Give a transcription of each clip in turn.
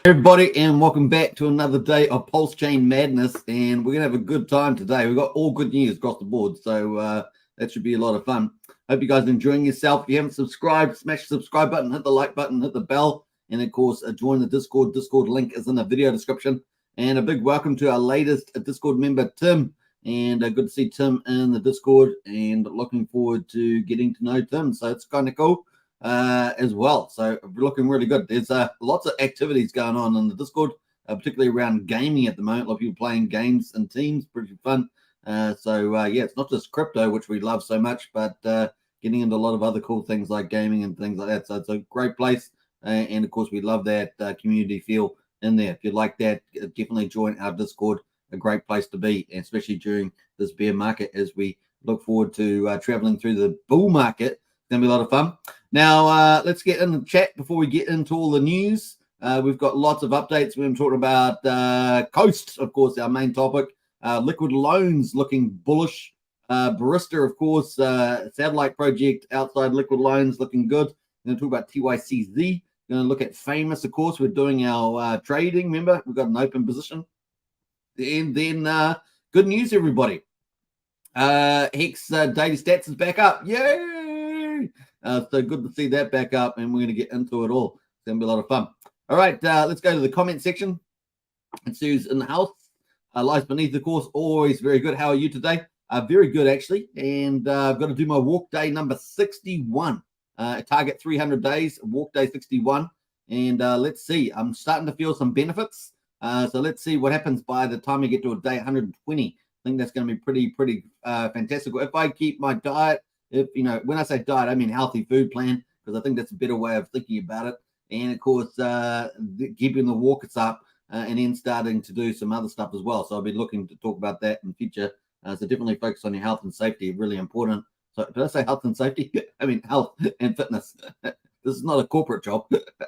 Everybody, and welcome back to another day of Pulsechain madness, and we're gonna have a good time today. We've got all good news across the board, so that should be a lot of fun. Hope you guys are enjoying yourself. If you haven't subscribed, smash the subscribe button, hit the like button, hit the bell, and of course join the Discord. Discord link is in the video description. And a big welcome to our latest Discord member, Tim, and good to see Tim in the Discord, and looking forward to getting to know Tim, so it's kind of cool as well. So we're looking really good. There's lots of activities going on in the Discord, particularly around gaming at the moment. A lot of people playing games and teams, pretty fun. Yeah, it's not just crypto, which we love so much, but getting into a lot of other cool things like gaming and things like that. So it's a great place, and of course we love that community feel in there. If you like that, definitely join our Discord. A great place to be, especially during this bear market as we look forward to traveling through the bull market. It's gonna be a lot of fun. Now, let's get in the chat before we get into all the news. We've got lots of updates. We're talking about Coast, of course, our main topic. Liquid loans looking bullish. Barista, of course, satellite project outside liquid loans looking good. We're going to talk about TYCZ. We're going to look at Famous, of course. We're doing our trading. Remember, we've got an open position. And then good news, everybody. Hex daily stats is back up. Yay! So good to see that back up, and we're going to get into it all. It's going to be a lot of fun. All right, let's go to the comment section and see who's in the house. Lies beneath, of course, always very good. How are you today? Very good, actually. And I've got to do my walk day number 61. Target 300 days, walk day 61. And let's see. I'm starting to feel some benefits. So let's see what happens by the time I get to a day 120. I think that's going to be pretty fantastic. If I keep my diet, when I say diet, I mean healthy food plan, because I think that's a better way of thinking about it. And of course, keeping the walkers up and then starting to do some other stuff as well. So I'll be looking to talk about that in the future. So definitely focus on your health and safety, really important. So did I say health and safety? I mean health and fitness. This is not a corporate job.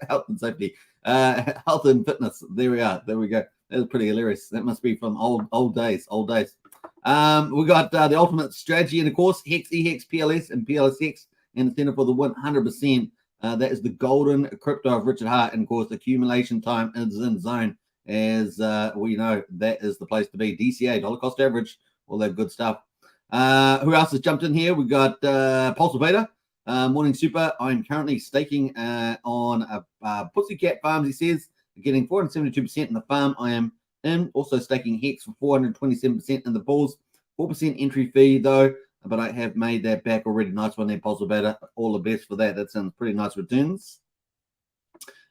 Health and safety, health and fitness. There we are. There we go. That was pretty hilarious. That must be from old days. We got the ultimate strategy, and of course, Hex, EHEX, PLS, and PLSX, and the center for the 100%. That is the golden crypto of Richard Hart, and of course, accumulation time is in zone. As we know, that is the place to be. DCA, dollar cost average, all that good stuff. Who else has jumped in here? We got Pulse Beta. Morning Super. I'm currently staking on a Pussycat Farms, he says, getting 472% in the farm I am in. Also staking Hex for 427% in the pools. 4% entry fee, though, but I have made that back already. Nice one there, Pulse Beta. All the best for that. That sounds pretty nice returns.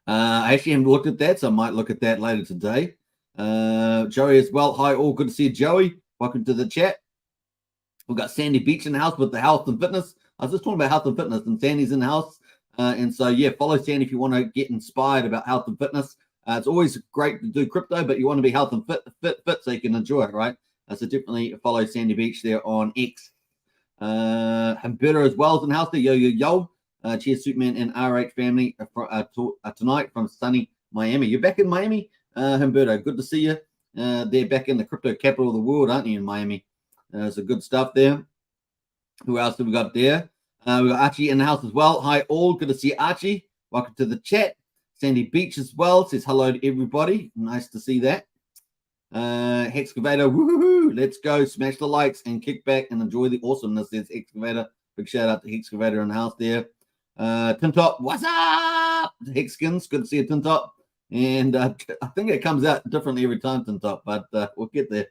I actually haven't looked at that, so I might look at that later today. Joey as well. Hi, all. Good to see you, Joey. Welcome to the chat. We've got Sandy Beach in the house with the health and fitness. I was just talking about health and fitness, and Sandy's in the house. And so, yeah, follow Sandy if you want to get inspired about health and fitness. It's always great to do crypto, but you want to be health and fit so you can enjoy it, right? So definitely follow Sandy Beach there on X. Humberto as well is in the house there. Yo. Cheers, Superman and RH family tonight from sunny Miami. You're back in Miami, Humberto. Good to see you. They're back in the crypto capital of the world, aren't you, in Miami? So good stuff there. Who else have we got there? We got Archie in the house as well. Hi, all. Good to see you, Archie. Welcome to the chat. Sandy Beach as well says hello to everybody. Nice to see that. Hexcavator, woohoo! Let's go. Smash the likes and kick back and enjoy the awesomeness. There's Hexcavator. Big shout out to Hexcavator in the house there. Tintop, what's up? Hexkins, good to see you, Tintop. And I think it comes out differently every time, Tintop, but we'll get there.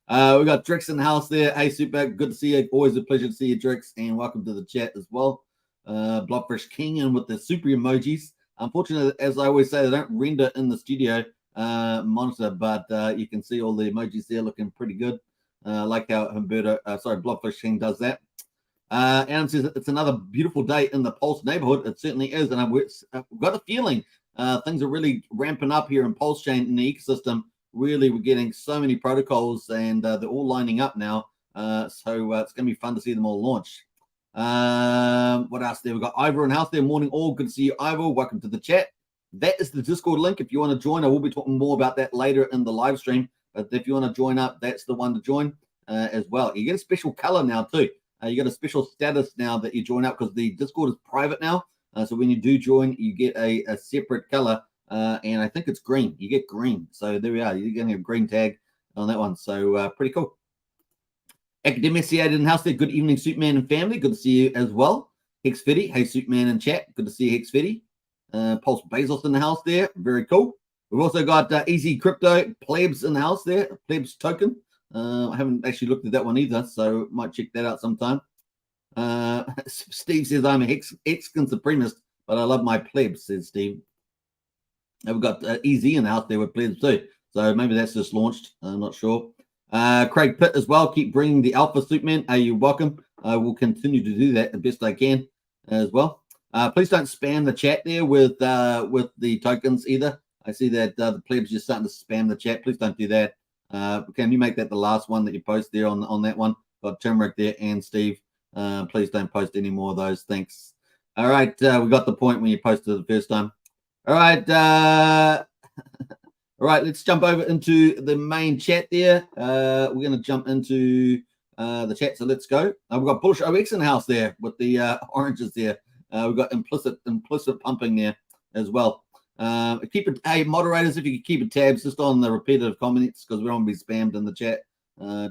We got Drix in the house there. Hey, Super, good to see you. Always a pleasure to see you, Drix, and welcome to the chat as well. Bloodfish King and with the super emojis. Unfortunately, as I always say, they don't render in the studio monitor, but you can see all the emojis there looking pretty good. Like how Bloodfish King does that. Adam says it's another beautiful day in the Pulse neighborhood. It certainly is, and I've got a feeling things are really ramping up here in Pulsechain in the ecosystem. Really, we're getting so many protocols, and they're all lining up now. So it's going to be fun to see them all launch. What else there? We've got Ivor in the house there. Morning, all. Good to see you, Ivor. Welcome to the chat. That is the Discord link. If you want to join, I will be talking more about that later in the live stream. But if you want to join up, that's the one to join as well. You get a special color now, too. You got a special status now that you join up because the Discord is private now. So when you do join, you get a separate color and I think it's green. You get green. So there we are. You're getting a green tag on that one. So pretty cool. Academia CA in house there. Good evening, Suitman and family. Good to see you as well. Hex Fitty. Hey, Suitman and chat. Good to see you, Hex Fitty. Pulse Bezos in the house there. Very cool. We've also got Easy Crypto Plebs in the house there. Plebs token. I haven't actually looked at that one either, so might check that out sometime. Steve says I'm a Hexagon supremacist, but I love my plebs, says Steve. And we've got Easy in the house there with plebs too. So maybe that's just launched. I'm not sure. Craig Pitt as well. Keep bringing the alpha, Suitman. You're welcome. I will continue to do that the best I can as well. Please don't spam the chat there with the tokens either. I see that the plebs just starting to spam the chat. Please don't do that. Can you make that the last one that you post there on that one? Got Turmeric there and Steve. Please don't post any more of those. Thanks. All right. We got the point when you posted it the first time. All right. All right. Let's jump over into the main chat there. We're going to jump into the chat. So let's go. We've got Bullish OX in the house there with the oranges there. We've got implicit pumping there as well. Keep it, hey, moderators, if you could keep it tabs just on the repetitive comments because we don't want to be spammed in the chat.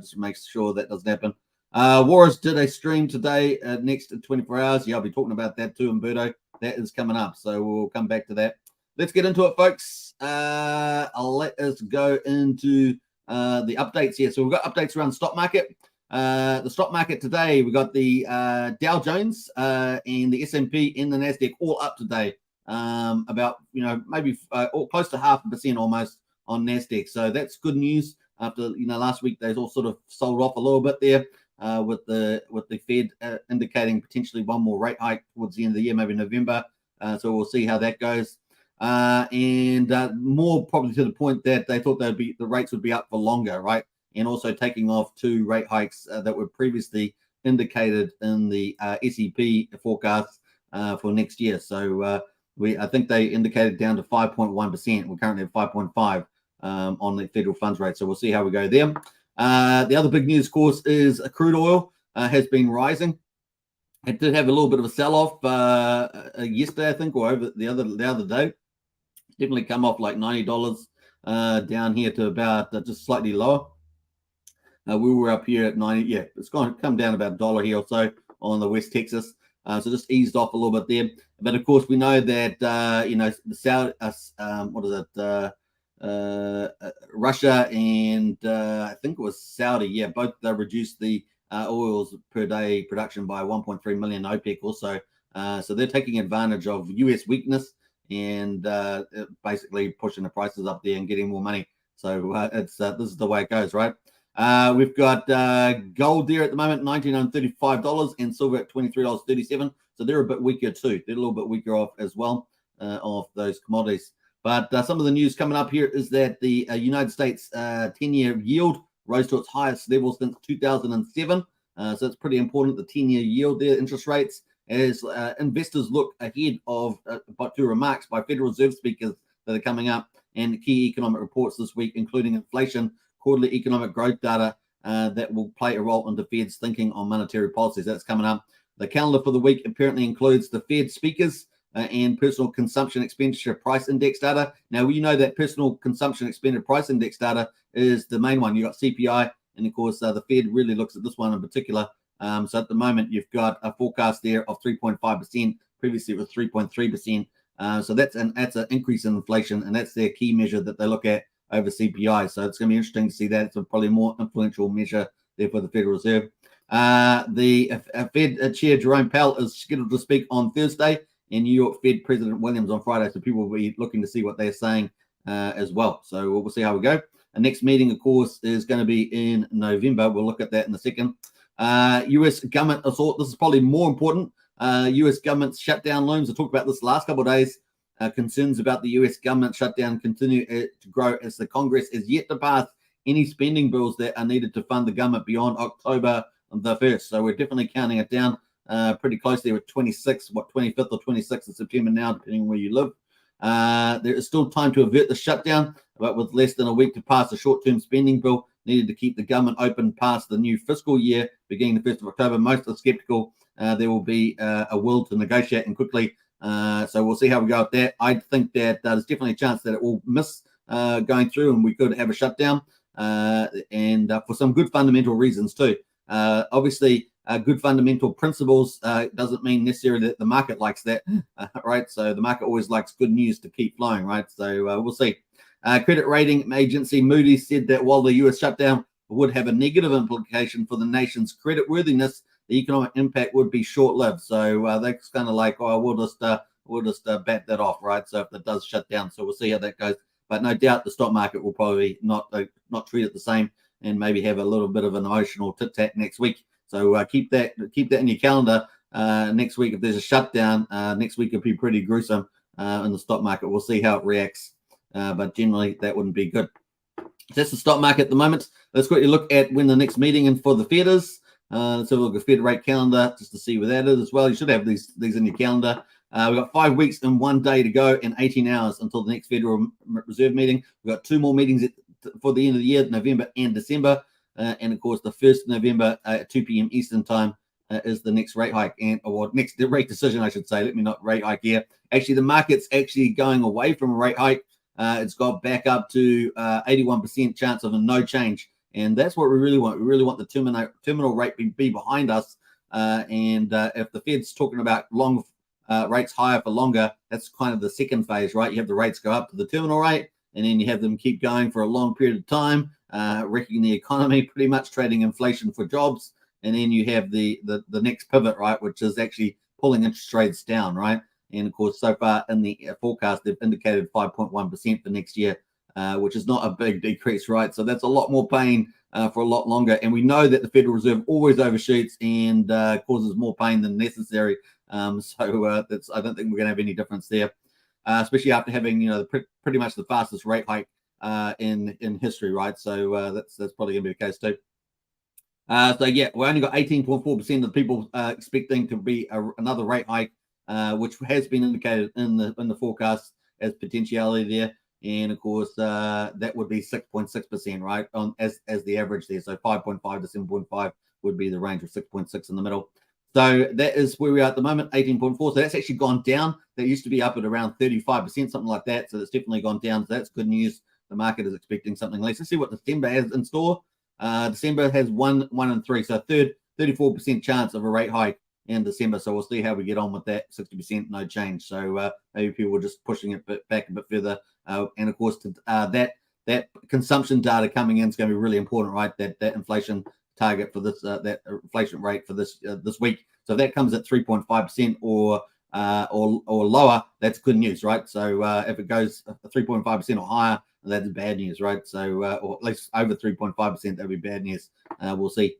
Just make sure that doesn't happen. Warris did a stream today next 24 hours. Yeah, I'll be talking about that too, Umberto. That is coming up, so we'll come back to that. Let's get into it, folks. I'll let us go into the updates here. So we've got updates around the stock market. The stock market today, we got the Dow Jones and the S&P and the Nasdaq all up today. About maybe close to 0.5% almost on Nasdaq. So that's good news. After last week they all sort of sold off a little bit there with the Fed indicating potentially one more rate hike towards the end of the year, maybe November. So we'll see how that goes. And more probably to the point that they thought the rates would be up for longer, right? And also taking off 2 rate hikes that were previously indicated in the SEP forecast for next year. So I think they indicated down to 5.1%. We're currently at 5.5 on the federal funds rate. So we'll see how we go there. The other big news, of course, is crude oil has been rising. It did have a little bit of a sell-off yesterday, I think, or over the other day. Definitely come off like $90 down here to about just slightly lower. We were up here at 90. Yeah, it's going to come down about $1 here or so on the West Texas. So just eased off a little bit there. But of course, we know that the Saudi, Russia and I think it was Saudi. Yeah, both reduced the oils per day production by 1.3 million. OPEC also. So they're taking advantage of US weakness and basically pushing the prices up there and getting more money. So this is the way it goes, right? We've got gold there at the moment, $1,935, and silver at $23.37. So they're a bit weaker too. They're a little bit weaker off as well of those commodities. But some of the news coming up here is that the United States 10-year yield rose to its highest level since 2007. So it's pretty important, the 10-year yield there, interest rates, as investors look ahead of two remarks by Federal Reserve speakers that are coming up and key economic reports this week, including inflation, quarterly economic growth data that will play a role in the Fed's thinking on monetary policies. That's coming up. The calendar for the week apparently includes the Fed speakers and personal consumption expenditure price index data. Now, we know that personal consumption expenditure price index data is the main one. You've got CPI, and of course, the Fed really looks at this one in particular. So at the moment, you've got a forecast there of 3.5%. Previously, it was 3.3%. So that's an increase in inflation, and that's their key measure that they look at over CPI. So it's going to be interesting to see that. It's probably a more influential measure there for the Federal Reserve. The Fed Chair Jerome Powell is scheduled to speak on Thursday, and New York Fed President Williams on Friday. So people will be looking to see what they're saying as well. So we'll see how we go. The next meeting, of course, is going to be in November. We'll look at that in a second. U.S. government assault. This is probably more important. U.S. government shutdown looms. I talked about this last couple of days. Concerns about the U.S. government shutdown continue to grow as the Congress is yet to pass any spending bills that are needed to fund the government beyond October the 1st. So we're definitely counting it down pretty closely with 25th or 26th of September now, depending on where you live. There is still time to avert the shutdown, but with less than a week to pass a short-term spending bill needed to keep the government open past the new fiscal year, beginning the 1st of October. Most are skeptical there will be a will to negotiate and quickly So we'll see how we go with that. I think that there's definitely a chance that it will miss going through, and we could have a shutdown, and for some good fundamental reasons too. Obviously, good fundamental principles doesn't mean necessarily that the market likes that, right? So the market always likes good news to keep flowing, right? So we'll see. Credit rating agency Moody's said that while the US shutdown would have a negative implication for the nation's credit worthiness, the economic impact would be short-lived. So that's kind of like, oh, we'll just bat that off, right? So if it does shut down, so we'll see how that goes. But no doubt the stock market will probably not treat it the same, and maybe have a little bit of an emotional tit-tat next week. So keep that in your calendar. Next week, if there's a shutdown, next week it'll be pretty gruesome in the stock market. We'll see how it reacts, but generally that wouldn't be good. That's the stock market at the moment. Let's quickly look at when the next meeting and for the Fed is. Let's have a look at Fed rate calendar just to see where that is as well. You should have these in your calendar. We've got 5 weeks and 1 day to go and 18 hours until the next Federal Reserve meeting. We've got 2 more meetings for the end of the year, November and December. And of course, the 1st of November at 2 p.m. Eastern time is the next rate hike, next rate decision, I should say. Let me not rate hike here. Actually, the market's actually going away from a rate hike. It's got back up to 81% chance of a no change. And that's what we really want. We really want the terminal rate be behind us. And if the Fed's talking about long rates higher for longer, that's kind of the second phase, right? You have the rates go up to the terminal rate, and then you have them keep going for a long period of time, wrecking the economy, pretty much trading inflation for jobs. And then you have the next pivot, right, which is actually pulling interest rates down, right? And of course, so far in the forecast, they've indicated 5.1% for next year, which is not a big decrease, right? So that's a lot more pain for a lot longer. And we know that the Federal Reserve always overshoots and causes more pain than necessary. I don't think we're going to have any difference there, especially after having pretty much the fastest rate hike in history, right? So that's probably going to be the case too. So yeah, we only got 18.4% of the people expecting to be another rate hike, which has been indicated in the forecast as potentiality there. And of course, that would be 6.6%, right? As the average there. So 5.5 to 7.5 would be the range of 6.6 in the middle. So that is where we are at the moment, 18.4. So that's actually gone down. That used to be up at around 35%, something like that. So that's definitely gone down. So that's good news. The market is expecting something less. Let's see what December has in store. December has 1 and 3. So 34% chance of a rate hike in December. So we'll see how we get on with that. 60% no change. So maybe people are just pushing it back a bit further. And of course, that consumption data coming in is going to be really important, right? That inflation target for this, that inflation rate for this week. So if that comes at 3.5% or lower, that's good news, right? So if it goes 3.5% or higher, that's bad news, right? So or at least over 3.5%, that'd be bad news. We'll see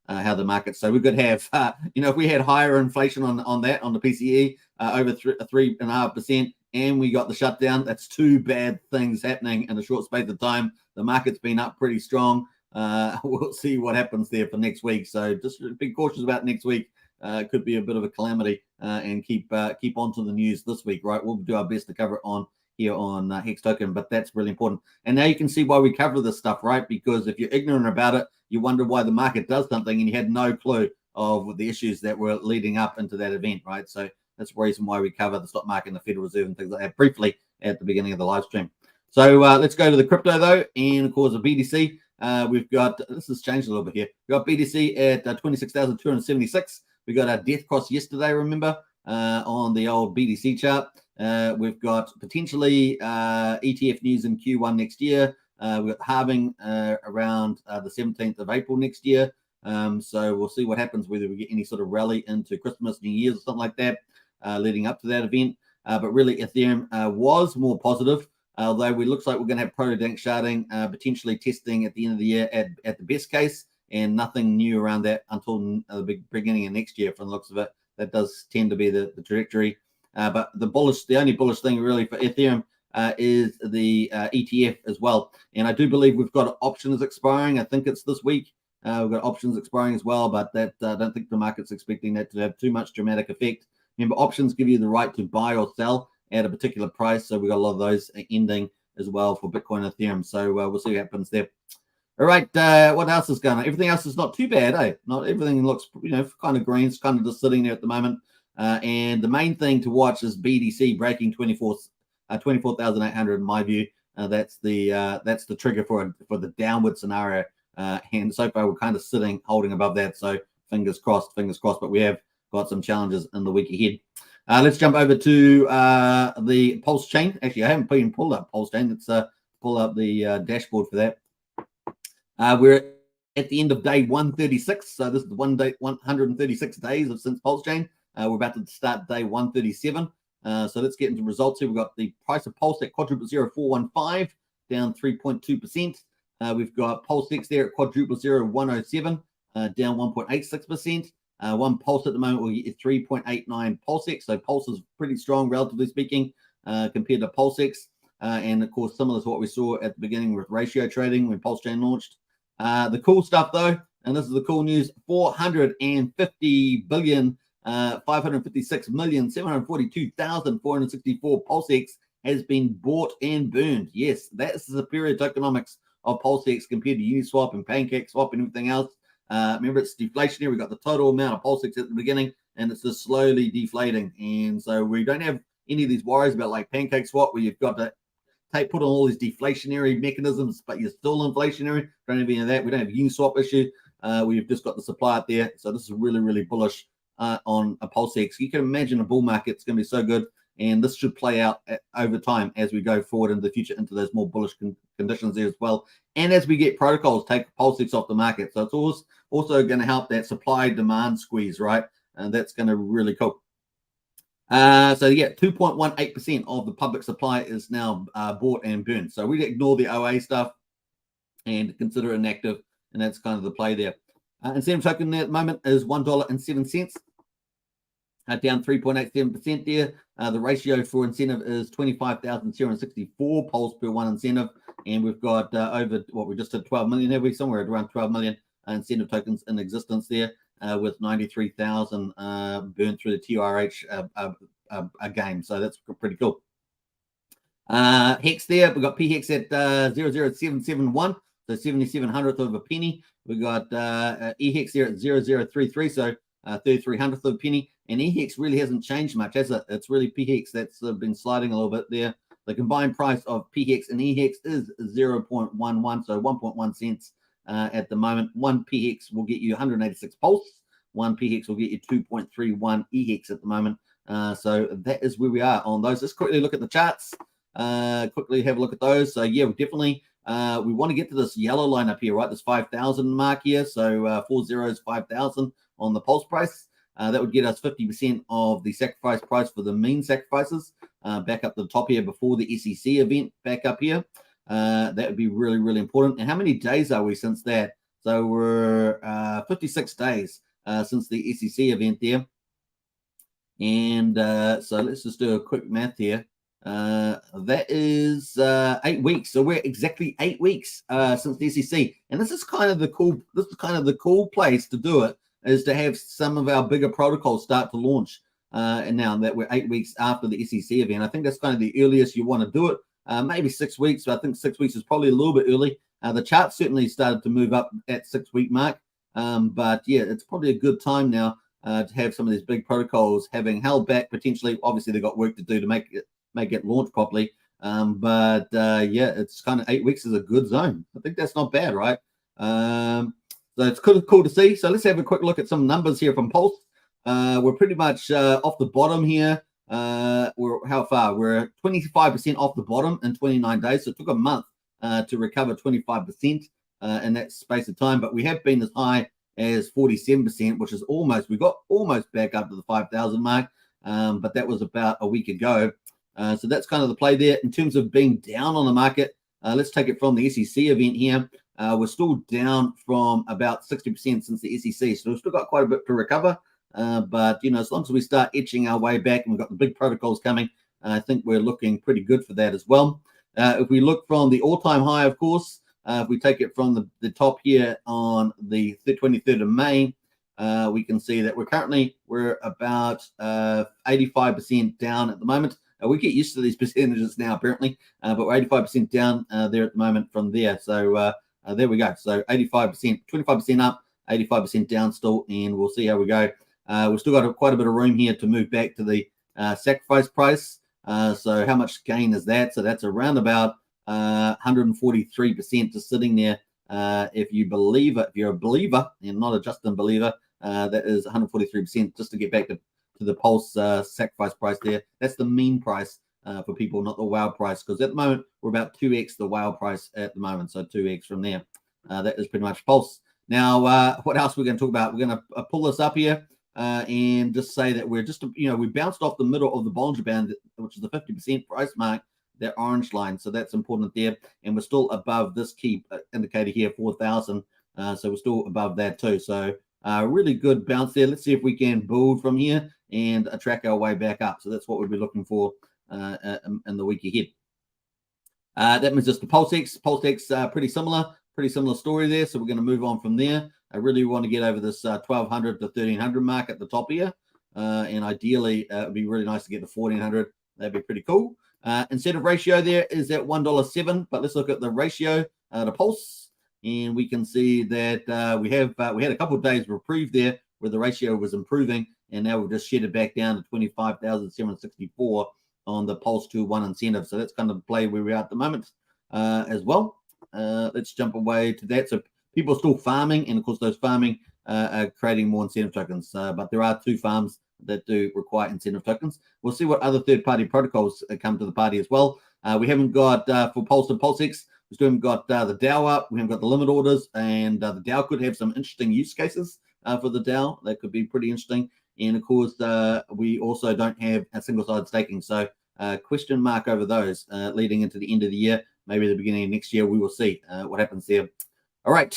how the market. So we could have, if we had higher inflation on the PCE over 3.5%, and we got the shutdown, that's 2 bad things happening in a short space of time. The market's been up pretty strong. We'll see what happens there for next week. So just be cautious about next week. It could be a bit of a calamity, and keep on to the news this week, right? We'll do our best to cover it on here on Hex Token, but that's really important. And now you can see why we cover this stuff, right? Because if you're ignorant about it, you wonder why the market does something and you had no clue of the issues that were leading up into that event, right? So that's the reason why we cover the stock market and the Federal Reserve and things like that briefly at the beginning of the live stream. So let's go to the crypto though, and of course the BTC. We've got, this has changed a little bit here. We've got BTC at 26,276. We got our death cross yesterday, remember, on the old BTC chart. We've got potentially ETF news in Q1 next year. We've got halving around the 17th of April next year. So we'll see what happens, whether we get any sort of rally into Christmas, New Year's, or something like that, leading up to that event. But really, Ethereum was more positive, although it looks like we're going to have proto-dank sharding potentially testing at the end of the year at the best case, and nothing new around that until the beginning of next year from the looks of it. That does tend to be the trajectory. But the only bullish thing really for Ethereum is the ETF as well. And I do believe we've got options expiring. I think it's this week. We've got options expiring as well, but that I don't think the market's expecting that to have too much dramatic effect. Remember, options give you the right to buy or sell at a particular price. So we've got a lot of those ending as well for Bitcoin and Ethereum. So we'll see what happens there. All right, what else is going on? Everything else is not too bad, eh? Not everything looks, kind of green. It's kind of just sitting there at the moment. And the main thing to watch is BDC breaking 24,800 in my view. That's the trigger for the downward scenario. And so far we're kind of sitting, holding above that. So fingers crossed. But we have got some challenges in the week ahead. Let's jump over to the Pulsechain. Actually, I haven't even pulled up Pulsechain. Let's pull up the dashboard for that. We're at the end of day 136. So this is the 136 days since Pulsechain. We're about to start day 137. So let's get into results here. We've got the price of Pulse at quadruple 0415, down 3.2%. We've got PulseX there at quadruple 0107, down 1.86%. One Pulse at the moment will get 3.89 PulseX. So Pulse is pretty strong, relatively speaking, compared to PulseX. And of course, similar to what we saw at the beginning with ratio trading when Pulsechain launched. The cool stuff, though, and this is the cool news: 450 billion. 556,742,464 PulseX has been bought and burned. Yes, that's the superior tokenomics of PulseX compared to Uniswap and PancakeSwap and everything else. Remember, it's deflationary. We've got the total amount of PulseX at the beginning, and it's just slowly deflating. And so we don't have any of these worries about like PancakeSwap, where you've got to put on all these deflationary mechanisms, but you're still inflationary. Don't have any of that. We don't have a Uniswap issue. We've just got the supply out there. So this is really, really bullish on a PulseX. You can imagine a bull market. It's going to be so good, and this should play out over time as we go forward in the future into those more bullish conditions there as well, and as we get protocols take PulseX off the market. So it's also going to help that supply demand squeeze, right? And that's going to be really cool. So yeah, 2.18% of the public supply is now bought and burned. So we ignore the OA stuff and consider it inactive, and that's kind of the play there. Incentive token at the moment is $1.07. Down 3.87% there. The ratio for incentive is 25,064 Pulse per one incentive. And we've got over what we just hit 12 million, have we? Somewhere at around 12 million incentive tokens in existence there, with 93,000 burned through the TRH game. So that's pretty cool. Hex there, we've got PHEX at 00771, so 77/100th of a penny. We got EHEX there at 0033, so 33/100th of a penny. And EHEX really hasn't changed much, has it? It's really PHEX that's been sliding a little bit there. The combined price of PHEX and EHEX is 0.11, so 1.1 cents at the moment. One PHEX will get you 186 Pulse. One PHEX will get you 2.31 EHEX at the moment. So that is where we are on those. Let's quickly look at the charts. Quickly have a look at those. So yeah, we definitely we want to get to this yellow line up here, right? This 5,000 mark here. So 4 zeros, 5,000 on the Pulse price. That would get us 50% of the sacrifice price for the mean sacrifices back up to the top here before the SEC event back up here. That would be really, really important. And how many days are we since that? So we're 56 days since the SEC event there. And so let's just do a quick math here. That is 8 weeks. So we're exactly 8 weeks since the SEC. And this is kind of the cool place to do it, is to have some of our bigger protocols start to launch. And now that we're 8 weeks after the SEC event, I think that's kind of the earliest you want to do it. Maybe 6 weeks, but I think 6 weeks is probably a little bit early. The chart certainly started to move up at 6 week mark. But yeah, it's probably a good time now to have some of these big protocols having held back potentially. Obviously, they've got work to do to make it launch properly. But yeah, it's kind of 8 weeks is a good zone. I think that's not bad, right? So it's cool to see. So let's have a quick look at some numbers here from Pulse. We're pretty much off the bottom here. We're how far? We're 25% off the bottom in 29 days. So it took a month to recover 25% in that space of time. But we have been as high as 47%, which is we got almost back up to the 5,000 mark. But that was about a week ago. So that's kind of the play there. In terms of being down on the market, let's take it from the SEC event here. We're still down from about 60% since the SEC. So we've still got quite a bit to recover. But, you know, as long as we start etching our way back and we've got the big protocols coming, I think we're looking pretty good for that as well. If we look from the all-time high, of course, if we take it from the top here on the 23rd of May, we can see that we're about 85% down at the moment. We get used to these percentages now, apparently, but we're 85% down there at the moment from there. So there we go. So 85%, 25% up, 85% down still, and we'll see how we go We've still got quite a bit of room here to move back to the sacrifice price. So how much gain is that? So that's around about 143% just sitting there. If you believe it, if you're a believer and not a just a believer, that is 143% just to get back to the Pulse sacrifice price there. That's the mean price for people, not the WOW price, because at the moment we're about 2x the WOW price at the moment, so 2x from there. That is pretty much Pulse. Now, what else we're going to talk about? We're going to pull this up here and just say that we're just, we bounced off the middle of the Bollinger Band, which is the 50% price mark, that orange line. So that's important there. And we're still above this key indicator here, 4,000. So we're still above that too. So really good bounce there. Let's see if we can build from here and track our way back up. So that's what we'll be looking for in the week ahead. That means just the Pulsex. Pulsex, pretty similar story there. So we're going to move on from there. I really want to get over this 1,200 to 1,300 mark at the top here. And ideally, it would be really nice to get to 1,400. That'd be pretty cool. Incentive ratio there is at $1.07, but let's look at the ratio to Pulse, and we can see that we had a couple of days reprieve there where the ratio was improving, and now we've just shedded back down to 25,764 on the Pulse 2-1 incentive. So that's kind of the play where we are at the moment as well. Let's jump away to that. So people are still farming, and of course those farming are creating more incentive tokens, but there are 2 farms that do require incentive tokens. We'll see what other third-party protocols come to the party as well. We haven't got for Pulse and Pulsex, we still haven't got the DAO up. We haven't got the limit orders, and the DAO could have some interesting use cases for the DAO. That could be pretty interesting. And of course, we also don't have a single-sided staking. So question mark over those leading into the end of the year, maybe the beginning of next year. We will see what happens there. All right,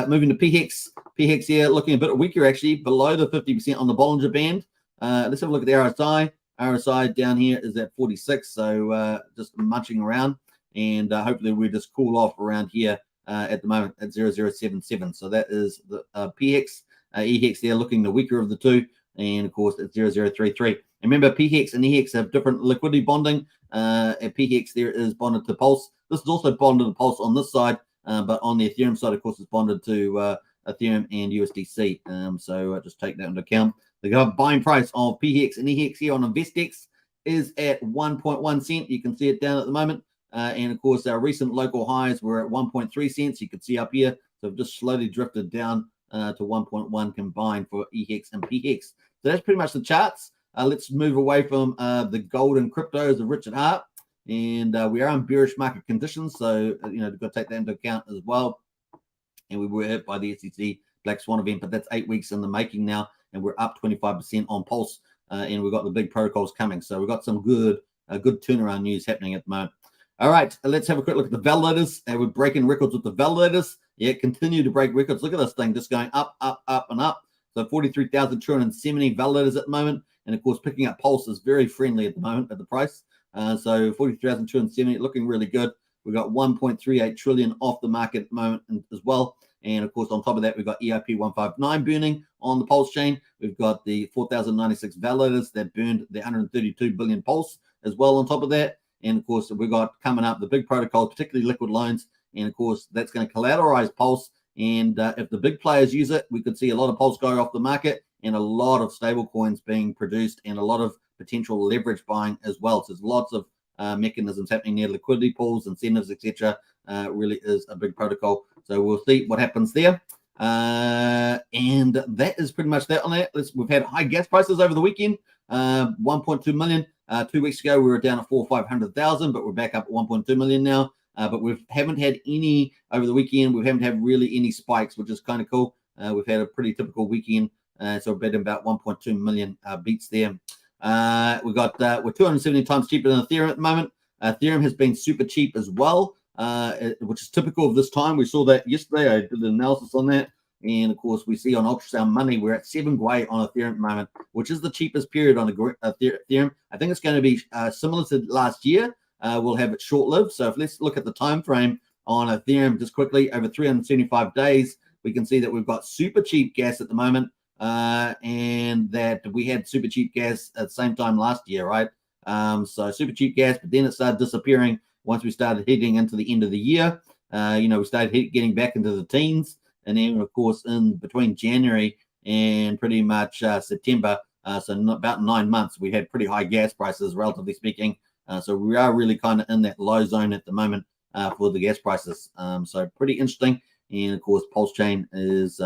moving to PHEX. PHEX here looking a bit weaker, actually, below the 50% on the Bollinger Band. Let's have a look at the RSI. RSI down here is at 46, so just munching around, and hopefully we just cool off around here at the moment at 0077. So that is the PHEX. EHEX there looking the weaker of the two, and of course it's 0033. And remember, PHEX and EHEX have different liquidity bonding. At PHEX there is bonded to Pulse. This is also bonded to Pulse on this side, but on the Ethereum side, of course, it's bonded to Ethereum and USDC. So just take that into account. The buying price of PHEX and EHEX here on InvestX is at 1.1 cent. You can see it down at the moment. And of course, our recent local highs were at 1.3 cents. You can see up here. So we've just slowly drifted down to 1.1 combined for EHEX and PHEX. So that's pretty much the charts. Let's move away from the gold and cryptos of Richard Hart. And we are in bearish market conditions. So, you've got to take that into account as well. And we were hit by the SEC Black Swan event, but that's 8 weeks in the making now. And we're up 25% on Pulse, and we've got the big protocols coming. So we've got some good turnaround news happening at the moment. All right, let's have a quick look at the validators. We're breaking records with the validators. Yeah, continue to break records. Look at this thing just going up, up, up, and up. So 43,270 validators at the moment. And of course, picking up Pulse is very friendly at the moment at the price. So 43,270 looking really good. We've got 1.38 trillion off the market at the moment as well. And of course, on top of that, we've got EIP 159 burning on the Pulse chain. We've got the 4,096 validators that burned the 132 billion Pulse as well on top of that. And of course, we've got coming up the big protocols, particularly liquid loans. And of course, that's going to collateralize Pulse. And if the big players use it, we could see a lot of Pulse go off the market and a lot of stable coins being produced and a lot of potential leverage buying as well. So there's lots of mechanisms happening there, liquidity pools, incentives, etc. Really is a big protocol. So we'll see what happens there. And that is pretty much that on that. We've had high gas prices over the weekend, 1.2 million. 2 weeks ago, we were down at 500,000, but we're back up at 1.2 million now. But we haven't had any over the weekend. We haven't had really any spikes, which is kind of cool. We've had a pretty typical weekend. So we're betting about 1.2 million beats there. We're 270 times cheaper than Ethereum at the moment. Ethereum has been super cheap as well, which is typical of this time. We saw that yesterday. I did an analysis on that. And of course, we see on Ultrasound Money, we're at 7 Gwei on Ethereum at the moment, which is the cheapest period on Ethereum. I think it's going to be similar to last year. We'll have it short-lived. So let's look at the time frame on Ethereum just quickly. Over 375 days, we can see that we've got super cheap gas at the moment, and that we had super cheap gas at the same time last year, right? So super cheap gas, but then it started disappearing once we started heading into the end of the year. We started getting back into the teens. And then, of course, in between January and pretty much September. So about 9 months, we had pretty high gas prices, relatively speaking. So we are really kind of in that low zone at the moment for the gas prices. So pretty interesting. And of course, Pulsechain is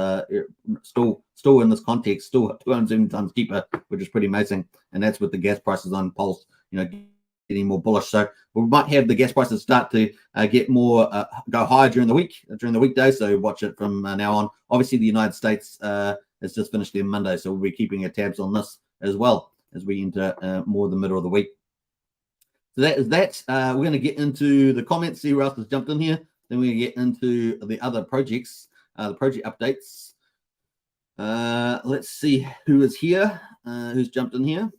still in this context, still 270 times cheaper, which is pretty amazing. And that's with the gas prices on Pulse, getting more bullish. So we might have the gas prices start to get more, go higher during the weekday. So watch it from now on. Obviously, the United States has just finished their Monday, so we'll be keeping our tabs on this as well as we enter more the middle of the week. So that is that. We're going to get into the comments, see who else has jumped in here. Then we're going to get into the other projects, the project updates. Let's see who is here, who's jumped in here.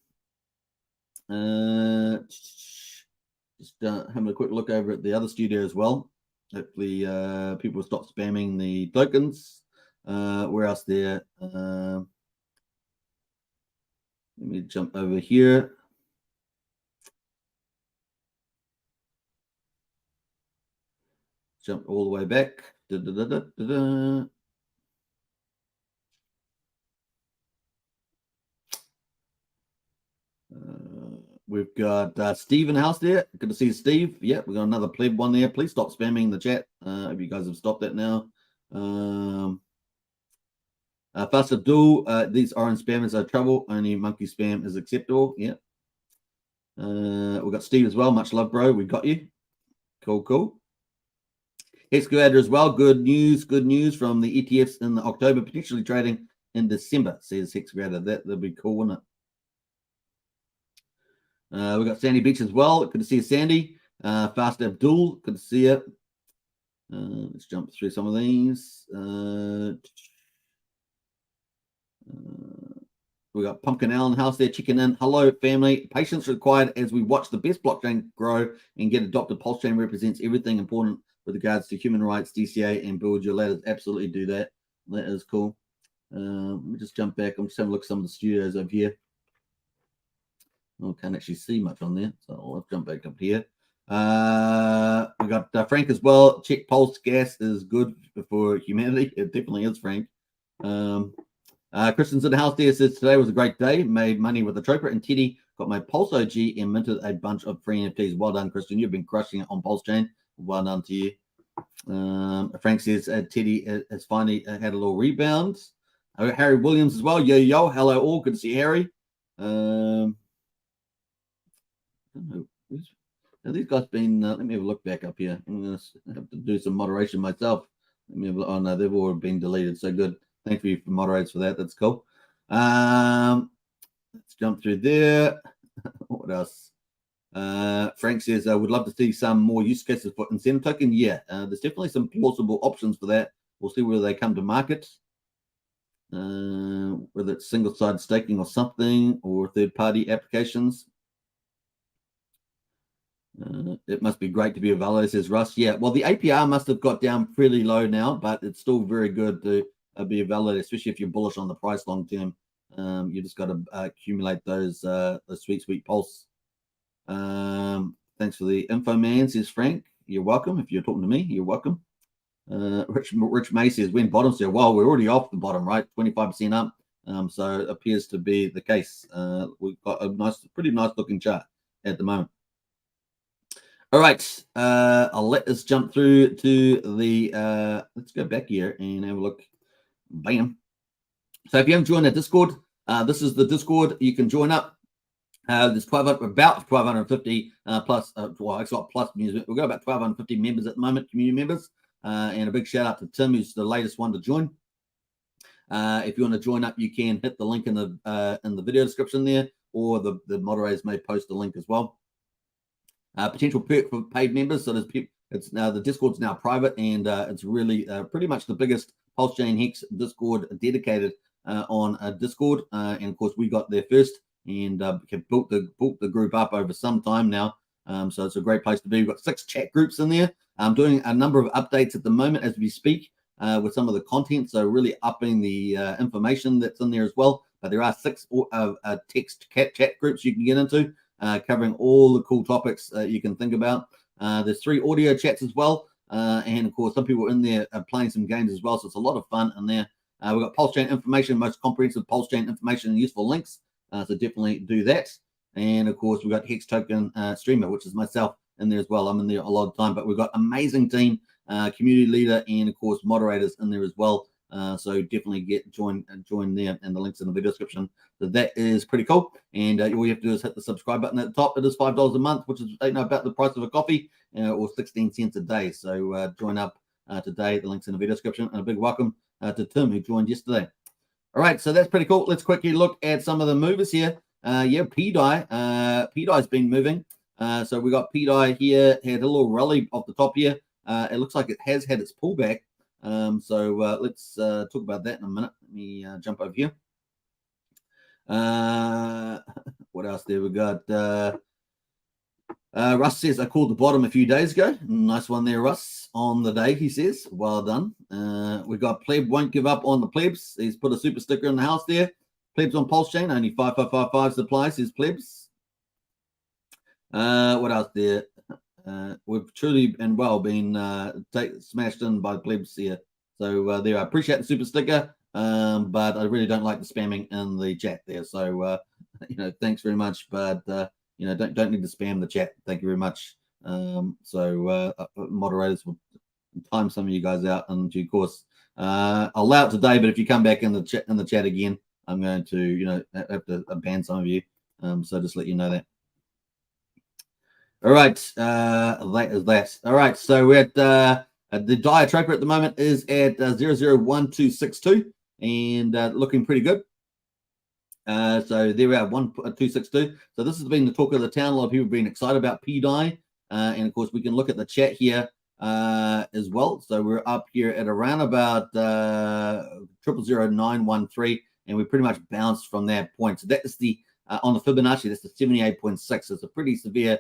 Just having a quick look over at the other studio as well. Hopefully people will stop spamming the tokens. Where else there? Let me jump over here. Jump all the way back. We've got Steve in the house there. Good to see Steve. Yeah, we've got another pleb one there. Please stop spamming the chat. If you guys have stopped that now. Faster duel. These orange spammers are trouble. Only monkey spam is acceptable. Yeah. We've got Steve as well. Much love, bro. We got you. Cool. Excavator as well. Good news from the ETFs in October, potentially trading in December, says Excavator. That'd be cool, wouldn't it? We've got Sandy Beach as well. Good to see you, Sandy. Fast Abdul. Good to see you. Let's jump through some of these. We got Pumpkin Allen House there, chicken in. Hello, family. Patience required as we watch the best blockchain grow and get adopted. Pulsechain represents everything important with regards to human rights, DCA, and build your ladders. Absolutely do that. That is cool. Let me just jump back. I'm just having a look at some of the studios over here. I can't actually see much on there, so I'll jump back up here. We got Frank as well. Check Pulse gas is good for humanity. It definitely is, Frank. Kristen's in the house there, says today was a great day. Made money with the Troper, and Teddy got my Pulse OG and minted a bunch of free NFTs. Well done, Kristen. You've been crushing it on Pulsechain. Well done to you. Frank says Teddy has finally had a little rebound. Harry Williams as well. Yo. Hello all. Good to see Harry. I don't know. Now these guys been. Let me have a look back up here. I'm going to have to do some moderation myself. Let me have a look. Oh no, they've all been deleted. So good. Thank you for moderators for that. That's cool. Let's jump through there. What else? Frank says, I would love to see some more use cases for incentive token. Yeah, there's definitely some plausible options for that. We'll see whether they come to market. Whether it's single-sided staking or something, or third-party applications. It must be great to be a validator, says Russ. Yeah, well, the APR must have got down pretty low now, but it's still very good to be a validator, especially if you're bullish on the price long term. You just got to accumulate those sweet pulse. Thanks for the info, man, says Frank. You're welcome. If you're talking to me, you're welcome. Rich May says, when bottoms there? Well, we're already off the bottom, right? 25% up. So it appears to be the case. We've got a pretty nice looking chart at the moment. All right, I'll let us jump through to the, let's go back here and have a look. Bam. So if you haven't joined our Discord, this is the Discord. You can join up. There's about 1,250 plus, well, it's got plus music. We've got about 1,250 members at the moment, community members. And a big shout out to Tim, who's the latest one to join. If you want to join up, you can hit the link in the video description there, or the moderators may post the link as well. Potential perk for paid members. So there's people. It's now the Discord's now private, and it's really pretty much the biggest Pulsechain Hex Discord dedicated on Discord. And of course, we got there first and have built the group up over some time now. So it's a great place to be. We've got 6 chat groups in there. I'm doing a number of updates at the moment as we speak with some of the content. So really upping the information that's in there as well. But there are 6 text chat groups you can get into. Covering all the cool topics you can think about. There's 3 audio chats as well. And of course, some people in there are playing some games as well. So it's a lot of fun in there. We've got Pulsechain information, most comprehensive Pulsechain information and useful links. So definitely do that. And of course, we've got Hex Token Streamer, which is myself in there as well. I'm in there a lot of time, but we've got amazing team, community leader, and of course, moderators in there as well. So definitely join there, and the links in the video description. So that is pretty cool. And all you have to do is hit the subscribe button at the top. It is $5 a month, which is about the price of a coffee, or 16 cents a day. So join up today. The links in the video description. And a big welcome to Tim, who joined yesterday. All right, so that's pretty cool. Let's quickly look at some of the movers here. PDI. PDI's been moving. So we got PDI here, had a little rally off the top here. It looks like it has had its pullback. So let's talk about that in a minute. Let me jump over here. What else there? We got Russ says, I called the bottom a few days ago. Nice one there, Russ. On the day, he says. Well done. We got Pleb won't give up on the plebs. He's put a super sticker in the house there. Plebs on Pulsechain, only 5555 supplies, says plebs. What else there? We've truly and well been smashed in by plebs here. So there, I appreciate the super sticker, but I really don't like the spamming in the chat there. So, thanks very much, but, don't need to spam the chat. Thank you very much. Moderators will time some of you guys out in due course. I'll allow it today, but if you come back in the chat again, I'm going to, have to ban some of you. So just let you know that. All right, that is that. All right, so we're at the Dire Tracker at the moment is at 001262 and looking pretty good. So there we are, 1262. So this has been the talk of the town. A lot of people have been excited about PDI, and of course we can look at the chat here as well. So we're up here at around about 000913, and we pretty much bounced from that point. So that is the on the Fibonacci. That's the 78.6. It's a pretty severe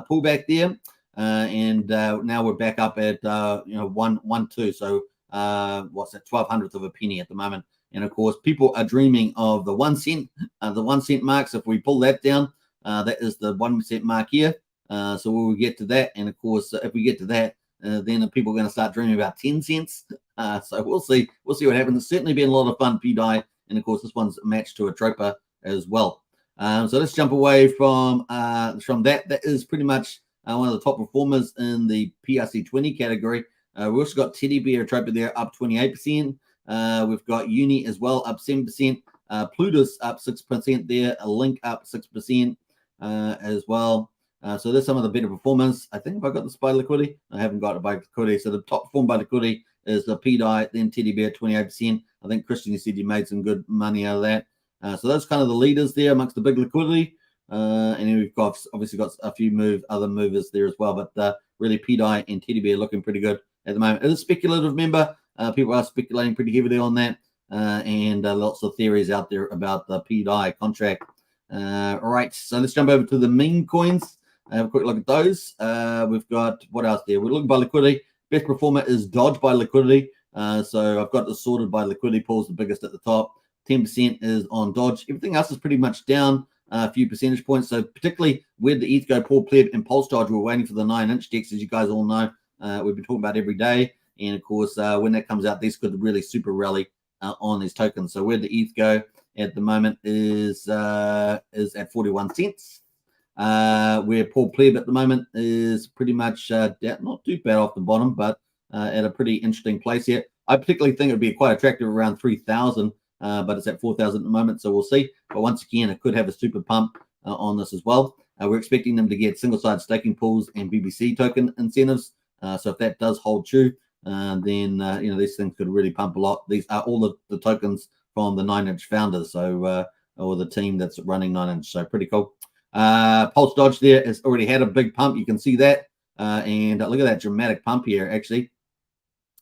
pullback there, and now we're back up at 112. So what's that? 1/1200th of a penny at the moment. And of course, people are dreaming of the 1 cent, the 1 cent marks. If we pull that down, that is the 1 cent mark here. So we will get to that. And of course, if we get to that, then people are going to start dreaming about 10 cents. So we'll see. We'll see what happens. It's certainly been a lot of fun, PDI. And of course, this one's matched to a Troper as well. So let's jump away from that. That is pretty much one of the top performers in the PRC20 category. We also got Teddy Bear Troper there up 28%. We've got Uni as well up 7%. Plutus up 6% there. A Link up 6% as well. So there's some of the better performers. I think if I got this by liquidity, I haven't got it by liquidity. So the top performed by liquidity is the PDI, then Teddy Bear 28%. I think Christian, you said you made some good money out of that. So those kind of the leaders there amongst the big liquidity. And then we've got obviously got a few other movers there as well. But really PDI and Teddy Bear looking pretty good at the moment. It is speculative, remember. People are speculating pretty heavily on that. And lots of theories out there about the PDI contract. All right, so let's jump over to the meme coins. Have a quick look at those. We've got, what else there? We're looking by liquidity. Best performer is Dodge by liquidity. So I've got this sorted by liquidity pools, the biggest at the top. 10% is on Dodge. Everything else is pretty much down a few percentage points. So particularly where the ETH go, Paul Pleb and Pulse Dodge, we're waiting for the 9-inch decks, as you guys all know. We've been talking about every day. And of course, when that comes out, these could really super rally on these tokens. So where the ETH go at the moment is at 41 cents. Where Paul Pleb at the moment is pretty much not too bad off the bottom, but at a pretty interesting place here. I particularly think it would be quite attractive around 3,000, but it's at 4,000 at the moment, so we'll see. But once again, it could have a super pump on this as well. We're expecting them to get single-side staking pools and BBC token incentives. So if that does hold true, then these things could really pump a lot. These are all the tokens from the 9-inch founders, so or the team that's running 9-inch. So pretty cool. Pulse Dodge there has already had a big pump. You can see that, and look at that dramatic pump here. Actually,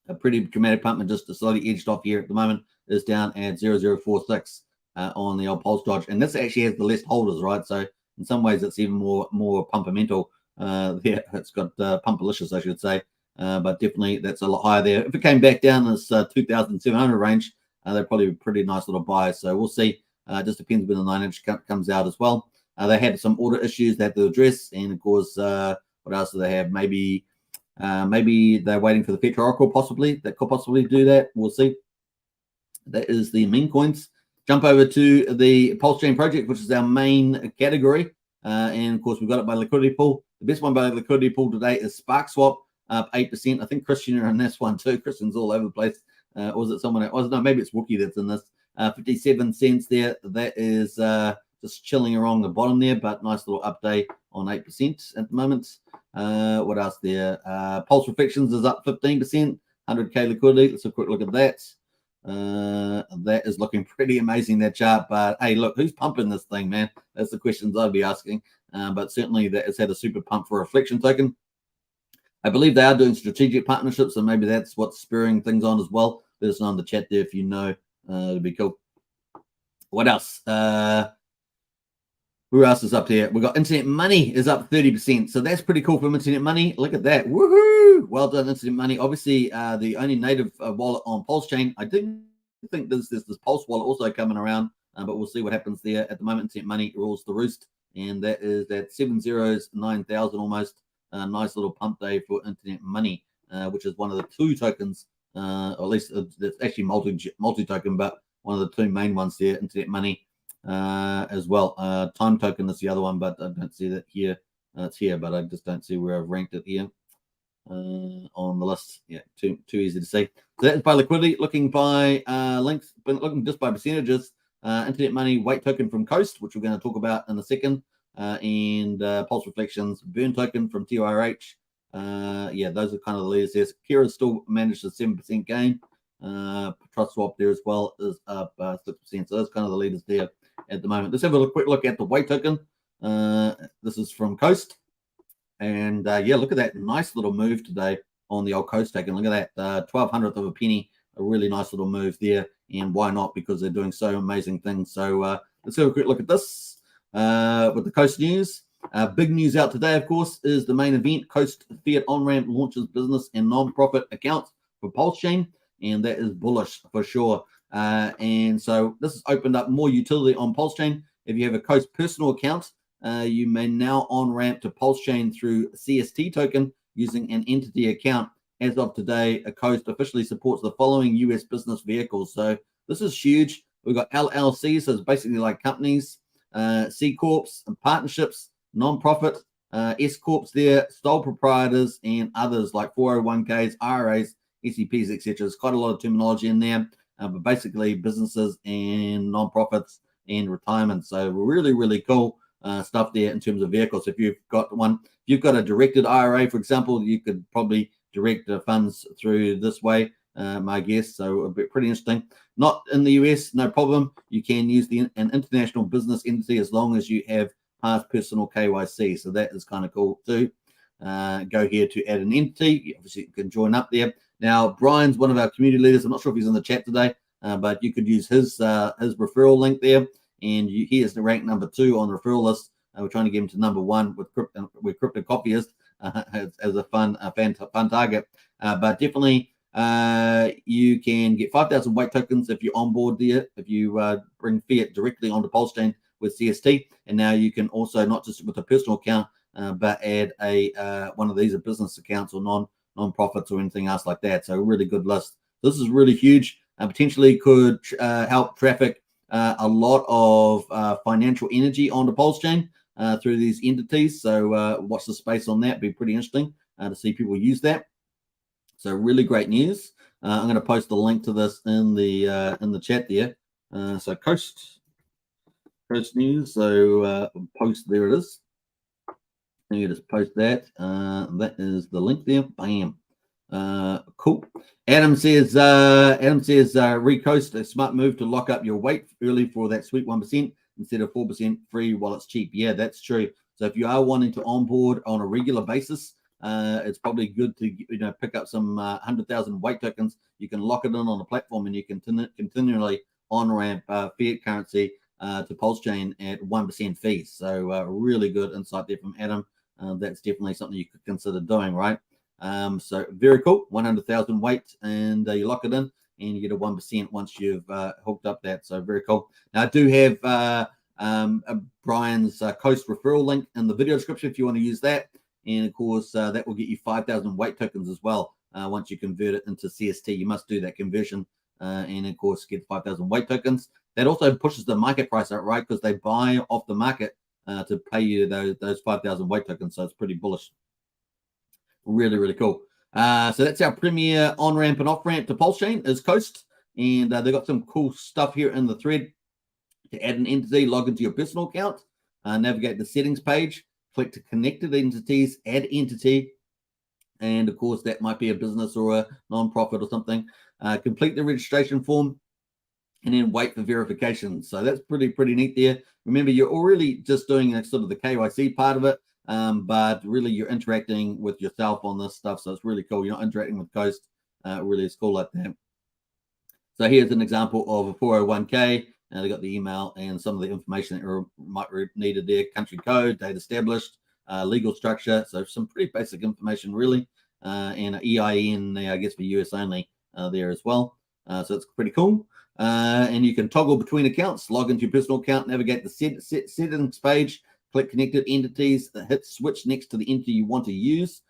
a pretty dramatic pump, and just slowly edged off here at the moment is down at 0046 on the old Pulse Dodge, and this actually has the less holders, right? So in some ways, it's even more pumpamental. There, it's got pumpalicious, I should say. But definitely that's a lot higher there. If it came back down this 2,700 range, they're probably a pretty nice little buy. So we'll see. It just depends when the 9-inch comes out as well. They had some order issues they had to address, and of course, what else do they have? Maybe they're waiting for the Fiat Oracle, possibly. That could possibly do that. We'll see. That is the meme coins. Jump over to the Pulsechain project, which is our main category. And of course, we've got it by liquidity pool. The best one by liquidity pool today is Spark Swap, up 8%. I think Christian are in this one too. Christian's all over the place. Or was it someone else? No, maybe it's Wookie that's in this. 57 cents there. That is just chilling along the bottom there, but nice little update on 8% at the moment. What else there? Pulse Reflections is up 15%, 100K liquidity. Let's have a quick look at that. That is looking pretty amazing, that chart. But hey, look, who's pumping this thing, man? That's the questions I'd be asking. But certainly that has had a super pump for Reflection token. I believe they are doing strategic partnerships, and maybe that's what's spurring things on as well. Let us know in the chat there if you know. It'd be cool. What else? Who else is up here? We've got Internet Money is up 30%. So that's pretty cool from Internet Money. Look at that. Woohoo! Well done, Internet Money. Obviously, the only native wallet on Pulsechain. I didn't think there's this Pulse wallet also coming around, but we'll see what happens there. At the moment, Internet Money rules the roost, and that is that 709,000 almost. Nice little pump day for Internet Money, which is one of the two tokens, or at least it's actually multi-token, but one of the two main ones there, Internet Money. As well. Time token is the other one, but I don't see that here. It's here, but I just don't see where I've ranked it here on the list. Yeah, too easy to see. So that's by liquidity. Looking by links, but looking just by percentages. Internet Money weight token from Coast, which we're going to talk about in a second, and Pulse Reflections burn token from TIRH. Yeah, those are kind of the leaders there. Kira still managed a 7% gain. Trust Swap there as well is up 6%. So that's kind of the leaders there at the moment. Let's have a quick look at the weight token. This is from Coast, and yeah, look at that nice little move today on the old Coast token. Look at that 1/1200th of a penny, a really nice little move there. And why not? Because they're doing so amazing things. So let's have a quick look at this with the Coast news. Big news out today, of course, is the main event. Coast Fiat Onramp launches business and non-profit accounts for Pulsechain, and that is bullish for sure. And so this has opened up more utility on Pulsechain. If you have a Coast personal account, you may now on-ramp to Pulsechain through CST token using an entity account. As of today, a Coast officially supports the following US business vehicles. So this is huge. We've got LLCs, so it's basically like companies, C Corps, and partnerships, non-profit, S Corps there, sole proprietors, and others like 401ks, IRAs, ECPs, etc. There's quite a lot of terminology in there, but basically businesses and non-profits and retirement. So really, really cool stuff there in terms of vehicles. If you've got one, if you've got a directed IRA, for example, you could probably direct the funds through this way, my guess. So a bit pretty interesting. Not in the US, no problem. You can use an international business entity as long as you have past personal KYC. So that is kind of cool too. Go here to add an entity. Obviously, you can join up there. Now, Brian's one of our community leaders. I'm not sure if he's in the chat today, but you could use his referral link there, and he is the rank number 2 on the referral list. We're trying to get him to number 1 with Crypto Copyist as a fun target. But definitely, you can get 5,000 weight tokens if you onboard there. If you bring Fiat directly onto Pulsechain with CST, and now you can also not just with a personal account, but add a one of these business accounts or non-profits or anything else like that. So a really good list. This is really huge and potentially could help traffic a lot of financial energy onto Pulsechain through these entities. So watch the space on that. Be pretty interesting to see people use that. So really great news. I'm going to post a link to this in the chat there. So Coast news. So post, there it is. You just post that. That is the link there. Bam. Cool. Adam says Recoast, a smart move to lock up your weight early for that sweet 1% instead of 4% free while it's cheap. Yeah, that's true. So if you are wanting to onboard on a regular basis, it's probably good to pick up some 100,000 weight tokens. You can lock it in on the platform, and you can continually on-ramp fiat currency to Pulsechain at 1% fees. So really good insight there from Adam. That's definitely something you could consider doing, right? So very cool. 100,000 weight, and you lock it in, and you get a 1% once you've hooked up that. So very cool. Now I do have Brian's Coast referral link in the video description if you want to use that, and of course that will get you 5,000 weight tokens as well. Once you convert it into CST, you must do that conversion and of course get 5,000 weight tokens. That also pushes the market price up, right? Because they buy off the market to pay you those 5,000 weight tokens. So it's pretty bullish. Really, really cool. So that's our premier on-ramp and off-ramp to Pulsechain is Coast. And they've got some cool stuff here in the thread. To add an entity, log into your personal account, navigate the settings page, click to connected entities, add entity. And of course, that might be a business or a non-profit or something. Complete the registration form and then wait for verification. So that's pretty neat there. Remember, you're already just doing sort of the KYC part of it, but really you're interacting with yourself on this stuff. So it's really cool. You're not interacting with Coast. Really is cool like that. So here's an example of a 401k. They got the email and some of the information that might be needed there. Country code, date established, legal structure. So some pretty basic information, really. And an EIN, I guess, for US only there as well. So it's pretty cool. And you can toggle between accounts, log into your personal account, navigate the settings page, click connected entities, hit switch next to the entity you want to use.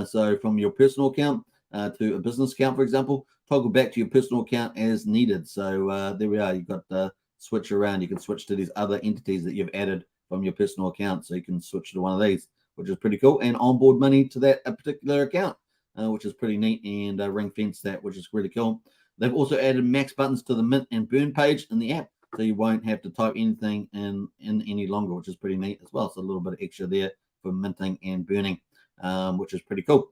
So from your personal account to a business account, for example, toggle back to your personal account as needed. So there we are. You've got the switch around. You can switch to these other entities that you've added from your personal account. So you can switch to one of these, which is pretty cool, and onboard money to that particular account, which is pretty neat, and ring fence that, which is really cool. They've also added max buttons to the mint and burn page in the app, so you won't have to type anything in any longer, which is pretty neat as well. So a little bit of extra there for minting and burning, which is pretty cool.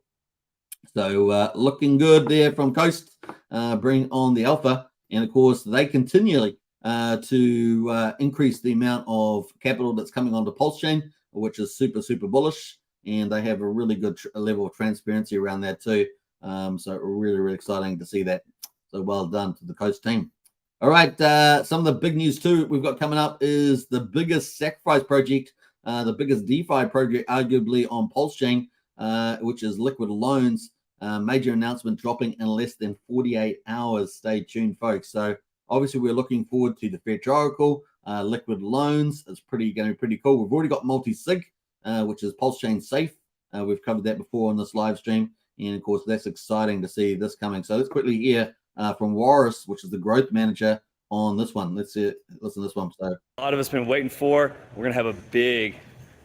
So looking good there from Coast. Bring on the alpha, and of course they continually to increase the amount of capital that's coming onto Pulsechain, which is super bullish, and they have a really good level of transparency around that too. So really exciting to see that. So well done to the Coast team. All right, some of the big news too we've got coming up is the biggest sacrifice project, the biggest DeFi project arguably on Pulsechain, which is Liquid Loans. Major announcement dropping in less than 48 hours. Stay tuned, folks. So obviously we're looking forward to the Fiat Oracle. Liquid Loans is going to be pretty cool. We've already got multi-sig, which is Pulsechain safe. We've covered that before on this live stream, and of course that's exciting to see this coming. So let's quickly hear from Warris, which is the growth manager on this one. Let's listen to this one. So a lot of us been waiting for. We're gonna have a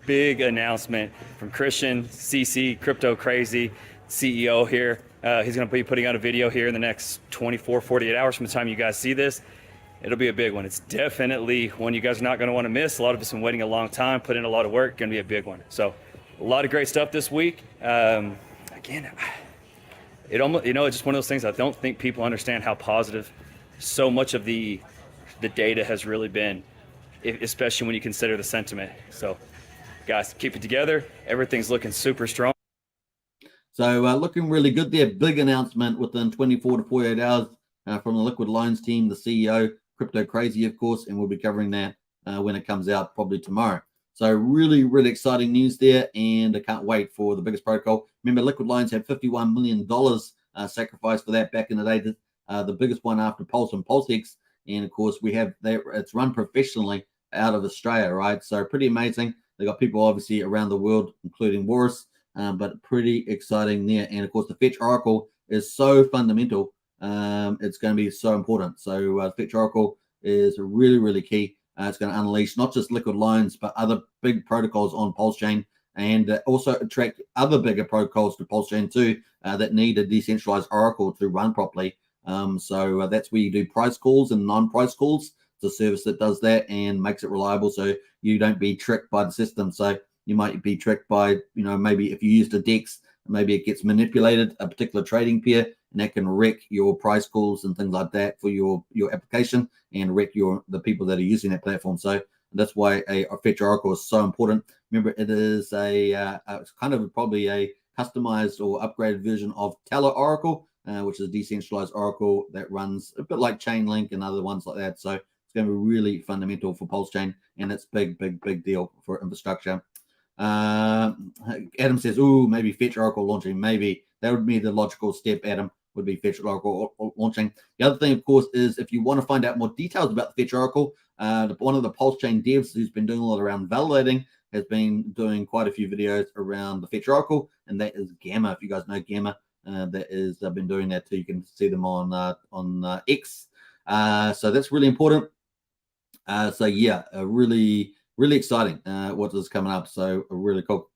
big announcement from Christian CC Crypto Crazy CEO here. He's gonna be putting out a video here in the next 48 hours from the time you guys see this. It'll be a big one. It's definitely one you guys are not gonna want to miss. A lot of us have been waiting a long time, put in a lot of work. Gonna be a big one. So a lot of great stuff this week. Again, it almost, it's just one of those things. I don't think people understand how positive so much of the data has really been, especially when you consider the sentiment. So guys, keep it together. Everything's looking super strong. So looking really good there. Big announcement within 24 to 48 hours from the Liquid Loans team, the CEO, Crypto Crazy, of course, and we'll be covering that when it comes out probably tomorrow. So really exciting news there, and I can't wait for the biggest protocol. Remember, Liquid Loans had $51 million sacrificed for that back in the day, the biggest one after Pulse and PulseX, and of course we have it's run professionally out of Australia, right? So pretty amazing. They got people obviously around the world, including Warris. But pretty exciting there. And of course, the Fetch Oracle is so fundamental. It's going to be so important. So Fetch Oracle is really key. It's going to unleash not just Liquid Loans, but other big protocols on Pulsechain, and also attract other bigger protocols to Pulsechain too that need a decentralized Oracle to run properly. So that's where you do price calls and non-price calls. It's a service that does that and makes it reliable, so you don't be tricked by the system. So you might be tricked by, maybe if you used a DEX, maybe it gets manipulated, a particular trading pair, and that can wreck your price calls and things like that for your application and wreck the people that are using that platform. So that's why a Fetch Oracle is so important. Remember, it is it's kind of probably a customized or upgraded version of Teller Oracle, which is a decentralized Oracle that runs a bit like Chainlink and other ones like that. So it's going to be really fundamental for Pulsechain, and it's big deal for infrastructure. Adam says, maybe Fetch Oracle launching. Maybe that would be the logical step, Adam, would be Fetch Oracle launching. The other thing, of course, is if you want to find out more details about the Fetch Oracle, one of the Pulsechain devs who's been doing a lot around validating has been doing quite a few videos around the Fetch Oracle, and that is Gamma. If you guys know Gamma, that is been doing that too. You can see them on X. So that's really important. So yeah, really exciting what is coming up. So really cool.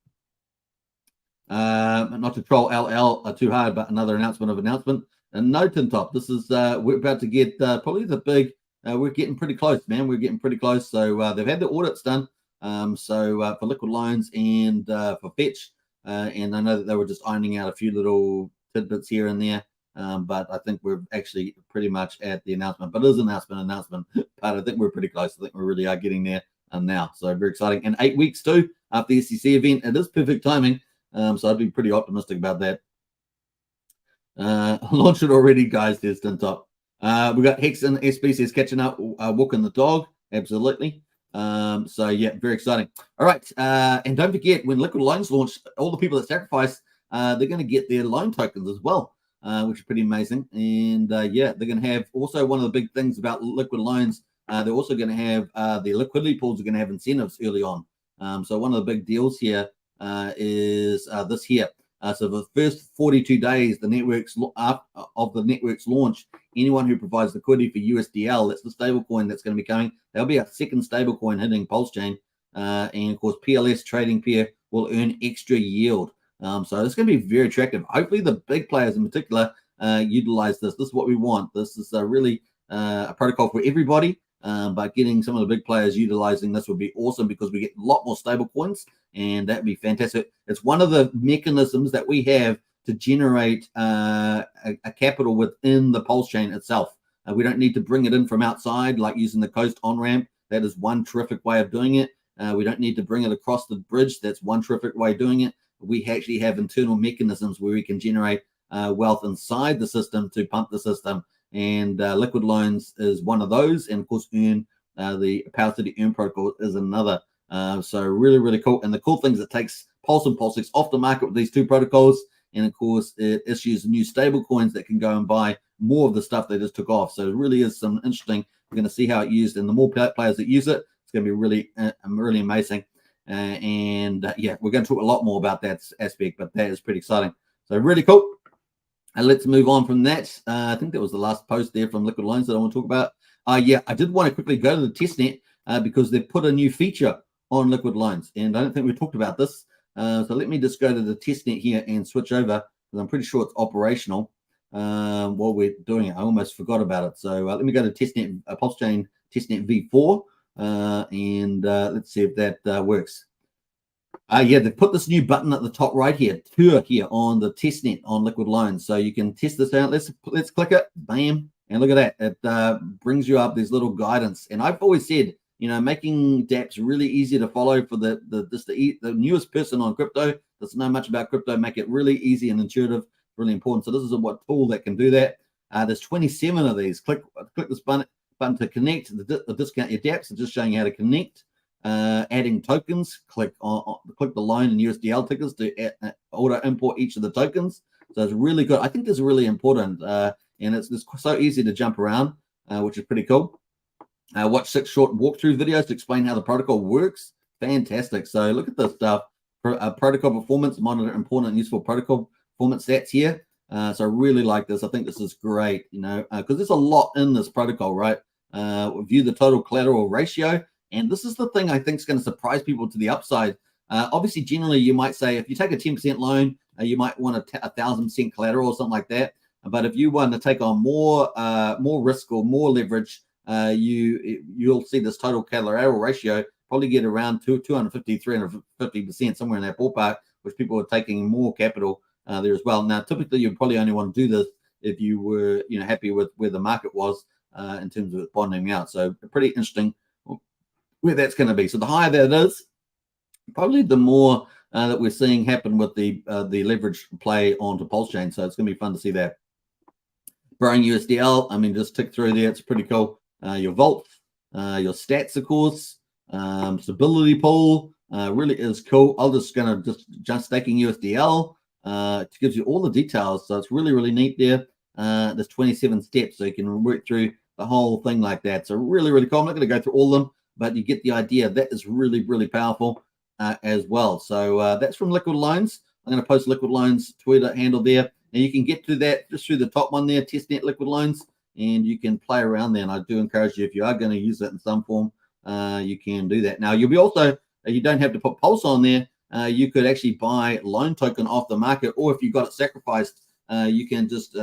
Not to troll LL too hard, but another announcement. And note on top, this is we're about to get probably the big. We're getting pretty close, man. We're getting pretty close. So they've had the audits done. So for liquid loans and for Fetch, and I know that they were just ironing out a few little tidbits here and there. But I think we're actually pretty much at the announcement. But it is announcement. But I think we're pretty close. I think we really are getting there now. So very exciting. And 8 weeks too after the SEC event. It is perfect timing. So I'd be pretty optimistic about that. Launched it already, guys. There's on top. We got Hex and SBCs catching up, walking the dog. Absolutely. So yeah, very exciting. All right. And don't forget, when Liquid Loans launch, all the people that sacrifice, they're going to get their loan tokens as well, which is pretty amazing. And yeah, they're going to have also one of the big things about Liquid Loans. They're also going to have the liquidity pools are going to have incentives early on. So one of the big deals here is this here. So the first 42 days, the networks of the network's launch, anyone who provides liquidity for USDL, that's the stable coin that's going to be coming. There'll be a second stable coin hitting Pulsechain, and of course PLS trading pair will earn extra yield. So it's going to be very attractive. Hopefully, the big players in particular utilize this. This is what we want. This is really a protocol for everybody. But getting some of the big players utilizing this would be awesome because we get a lot more stable coins, and that'd be fantastic. It's one of the mechanisms that we have to generate a capital within the Pulsechain itself. We don't need to bring it in from outside, like using the Coast Onramp. That is one terrific way of doing it. We don't need to bring it across the bridge. That's one terrific way of doing it. We actually have internal mechanisms where we can generate wealth inside the system to pump the system. And Liquid Loans is one of those, and of course Earn, the Power City Earn protocol is another. So really cool. And the cool thing is it takes Pulse and PulseX off the market with these two protocols, and of course it issues new stable coins that can go and buy more of the stuff they just took off. So it really is some interesting. We're going to see how it used, and the more players that use it, it's going to be really amazing. Yeah, we're going to talk a lot more about that aspect, but that is pretty exciting. So really cool. And let's move on from that. I think that was the last post there from Liquid Loans that I want to talk about. Yeah, I did want to quickly go to the testnet because they've put a new feature on Liquid Loans, and I don't think we talked about this. So let me just go to the testnet here and switch over because I'm pretty sure it's operational while we're doing it. I almost forgot about it. So let me go to testnet, Pulsechain testnet v4, and let's see if that works. Yeah, they've put this new button at the top right here, tour here on the testnet on Liquid Loans. So you can test this out. Let's click it, bam, and look at that. It brings you up this little guidance. And I've always said, you know, making dApps really easy to follow for the newest person on crypto doesn't know much about crypto. Make it really easy and intuitive, really important. So this is what tool that can do that. There's 27 of these. Click this button to connect. The discount your dApps. It's just showing you how to connect. Adding tokens, click the loan and USDL tickers to auto import each of the tokens. So it's really good. I think this is really important, and it's so easy to jump around, which is pretty cool. Watch 6 short walkthrough videos to explain how the protocol works. Fantastic. So look at this stuff. Protocol performance, monitor important and useful protocol performance stats here. So I really like this. I think this is great, you know, because there's a lot in this protocol, right? View the total collateral ratio. And this is the thing I think is going to surprise people to the upside. Obviously, generally, you might say if you take a 10% loan, you might want a 1,000% collateral or something like that. But if you want to take on more risk or more leverage, you'll see this total collateral ratio probably get around 250, 350%, somewhere in that ballpark, which people are taking more capital there as well. Now, typically, you probably only want to do this if you were, you know, happy with where the market was in terms of it bonding out. So pretty interesting where that's going to be. So the higher that it is, probably the more that we're seeing happen with the leverage play onto Pulsechain. So it's going to be fun to see that. Borrowing USDL, I mean, just tick through there. It's pretty cool. Your vault, your stats, of course, stability pool really is cool. I'm just going to just staking USDL. It gives you all the details. So it's really neat there. There's 27 steps, so you can work through the whole thing like that. So really cool. I'm not going to go through all of them, but you get the idea. That is really powerful as well. So that's from Liquid Loans. I'm going to post Liquid Loans Twitter handle there. And you can get to that just through the top one there, testnet liquid loans, and you can play around there. And I do encourage you, if you are going to use it in some form, you can do that. Now, you'll be also, you don't have to put Pulse on there. You could actually buy loan token off the market, or if you got it sacrificed, you can just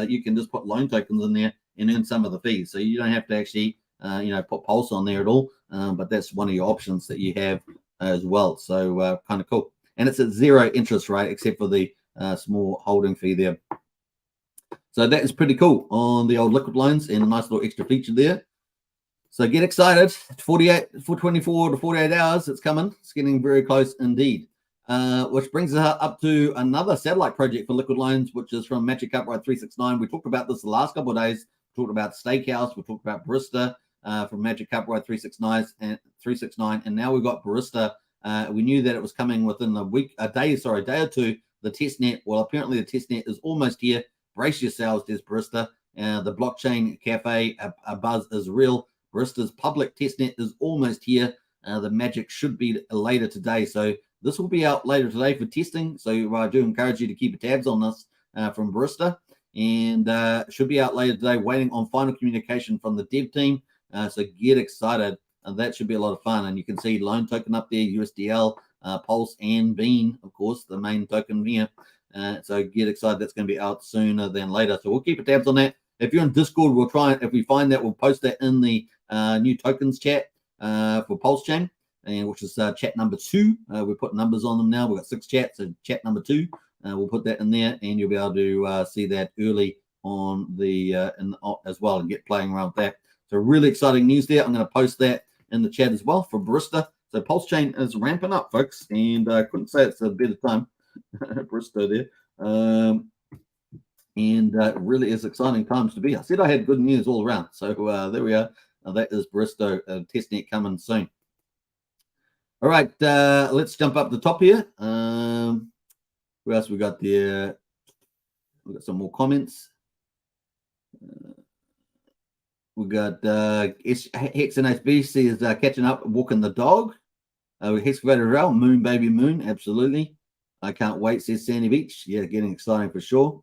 put loan tokens in there and earn some of the fees. So you don't have to actually put Pulse on there at all. But that's one of your options that you have as well. So kind of cool. And it's at 0 interest rate, except for the small holding fee there. So that is pretty cool on the old liquid loans, and a nice little extra feature there. So get excited. 24 to 48 hours, it's coming. It's getting very close indeed. Which brings us up to another satellite project for liquid loans, which is from Magic Upright 369. We talked about this the last couple of days. We talked about Steakhouse. We talked about Barista from Magic Upright 369, and now we've got Barista. We knew that it was coming within a day or two. The testnet. Well, apparently the testnet is almost here. Brace yourselves, there's Barista. The blockchain cafe, a buzz is real. Barista's public testnet is almost here. The magic should be later today. So this will be out later today for testing. So I do encourage you to keep tabs on this from Barista. And should be out later today, waiting on final communication from the dev team. So get excited. That should be a lot of fun. And you can see loan token up there, USDL, Pulse, and Bean, of course, the main token here. So get excited. That's going to be out sooner than later. So we'll keep tabs on that. If you're in Discord, we'll try it. If we find that, we'll post that in the new tokens chat for Pulsechain, and which is chat number 2. We put numbers on them now. We've got 6 chats. So chat number 2, we'll put that in there, and you'll be able to see that early on the as well, and get playing around with that. So really exciting news there. I'm going to post that in the chat as well for Barista. So Pulsechain is ramping up, folks, and I couldn't say it's a better time. Barista there. And really is exciting times to be. I said I had good news all around. So there we are. That is Barista testnet coming soon. All right, let's jump up the top here. What else we got there? We got some more comments. We got Hex and HBC is catching up, walking the dog. Excavator Rail, Moon Baby Moon, absolutely. I can't wait, says Sandy Beach. Yeah, getting exciting for sure.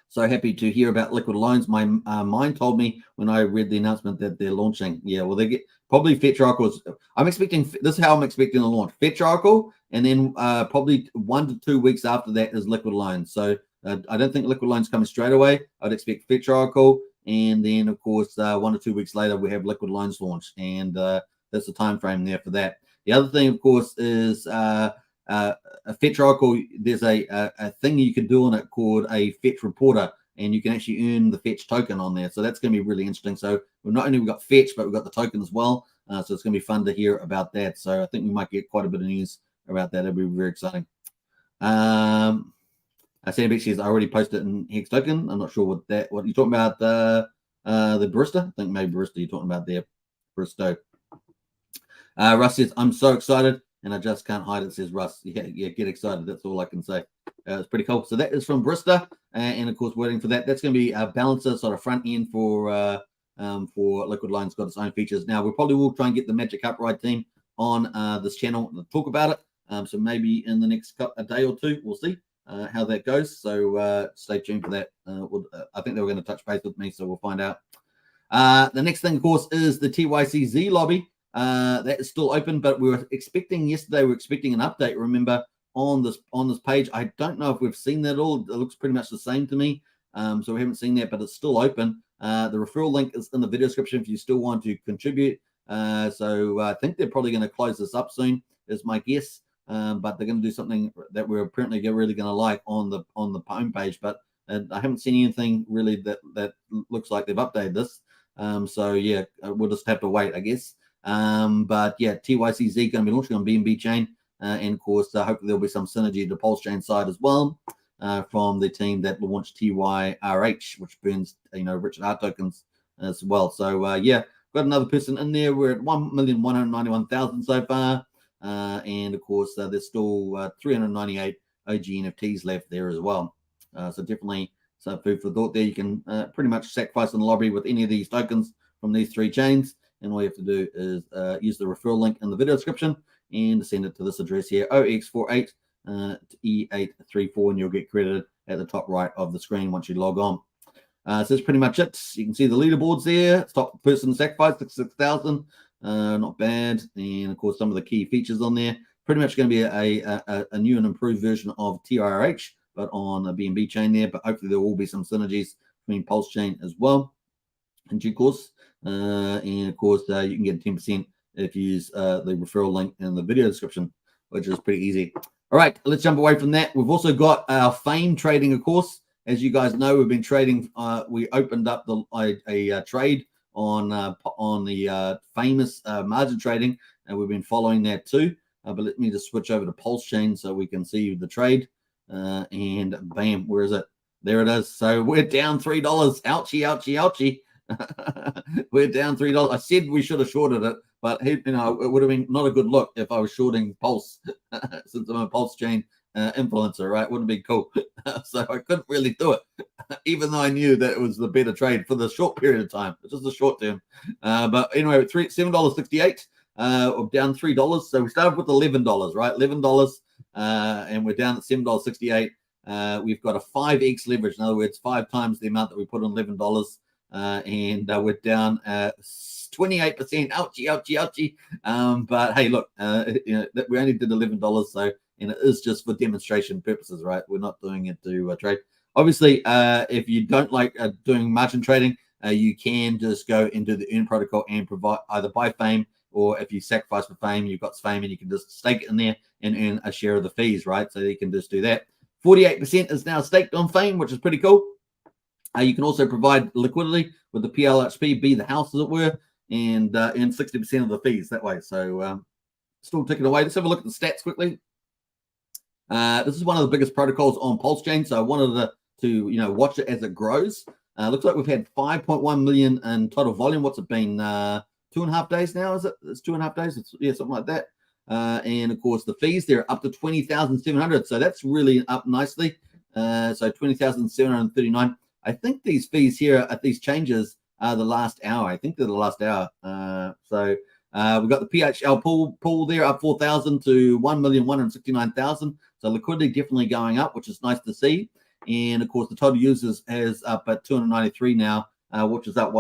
So happy to hear about liquid loans. My mind told me when I read the announcement that they're launching. Yeah, well, they get probably Fetch Oracles. I'm expecting, this is how I'm expecting the launch. Fetch Oracle, and then probably 1 to 2 weeks after that is liquid loans. So I don't think liquid loans coming straight away. I'd expect Fetch Oracle, and then of course 1 or 2 weeks later we have liquid loans launch, and that's the time frame there for that. The other thing, of course, is a Fetch Oracle. There's a thing you can do on it called a Fetch Reporter, and you can actually earn the Fetch token on there. So that's going to be really interesting. So not only we've got Fetch, but we've got the token as well. So it's going to be fun to hear about that. So I think we might get quite a bit of news about that. It'll be very exciting. Sandy says I already posted it in Hex Token. I'm not sure what you're talking about. The Barista. I think maybe Barista you're talking about there. Barista. Russ says I'm so excited. And I just can't hide it, says Russ. Yeah, get excited. That's all I can say. It's pretty cool. So that is from Barista. And of course, waiting for that. That's going to be a balancer sort of front end for Liquid Loans. Got its own features. Now, we probably will try and get the Magic Upright team on this channel to talk about it. So maybe in the next a day or two, we'll see how that goes. So stay tuned for that. I think they were going to touch base with me, so we'll find out. The next thing, of course, is the TYCZ lobby. That is still open, but we were expecting yesterday. We were expecting an update. Remember on this page. I don't know if we've seen that all. It looks pretty much the same to me. So we haven't seen that, but it's still open. The referral link is in the video description if you still want to contribute. So I think they're probably going to close this up soon, is my guess. But they're going to do something that we're apparently really going to like on the home page. But I haven't seen anything really that looks like they've updated this. So yeah, we'll just have to wait, I guess. But yeah, TYCZ going to be launching on BNB chain, and of course, hopefully there'll be some synergy to Pulsechain side as well, from the team that launched TYRH, which burns Richard R tokens as well. So yeah, got another person in there. We're at 1,191,000 so far, and of course, there's still 398 OG NFTs left there as well. So definitely some food for thought there. You can pretty much sacrifice in the lobby with any of these tokens from these 3 chains. And all you have to do is use the referral link in the video description and send it to this address here, OX48 to E834, and you'll get credited at the top right of the screen once you log on. So that's pretty much it. You can see the leaderboards there. Top person sacrifice 66,000, not bad. And of course, some of the key features on there. Pretty much going to be a new and improved version of TRH, but on a BNB chain there. But hopefully there will be some synergies between Pulsechain as well in due course. And of course, you can get 10% if you use the referral link in the video description, which is pretty easy. All right, let's jump away from that. We've also got our Fame trading, of course. As you guys know, we've been trading. We opened up a trade on the famous margin trading, and we've been following that too. But let me just switch over to Pulsechain so we can see the trade. And bam, where is it? There it is. So we're down $3. Ouchie, ouchie. We're down $3. I said we should have shorted it, but it would have been not a good look if I was shorting Pulse, since I'm a Pulsechain influencer, right? Wouldn't be cool. So I couldn't really do it, even though I knew that it was the better trade for the short period of time. It's just a short term. But anyway, $7.68. We're down $3. So we started with $11, right? $11, and we're down at $7.68. We've got a 5x leverage. In other words, 5 times the amount that we put on $11. And we're down 28%. Ouchie. But hey, look, we only did $11, so, and it is just for demonstration purposes, right? We're not doing it to trade. Obviously, if you don't like doing margin trading, you can just go into the Earn protocol and provide either buy Fame, or if you sacrifice for Fame, you've got Fame and you can just stake it in there and earn a share of the fees, right? So you can just do that. 48% is now staked on Fame, which is pretty cool. You can also provide liquidity with the PLHP, be the house as it were, and 60% of the fees that way. So still ticking away. Let's have a look at the stats quickly. This is one of the biggest protocols on Pulsechain, so I wanted to watch it as it grows. Looks like we've had 5.1 million in total volume. What's it been? 2.5 days now, is it? It's 2.5 days. It's, something like that. And of course, the fees they're up to 20,700. So that's really up nicely. So 20,739. I think these fees here at these changes are the last hour. I think they're the last hour. So we've got the PHL pool there up 4,000 to 1,169,000. So liquidity definitely going up, which is nice to see. And of course, the total users is up at 293 now, which is up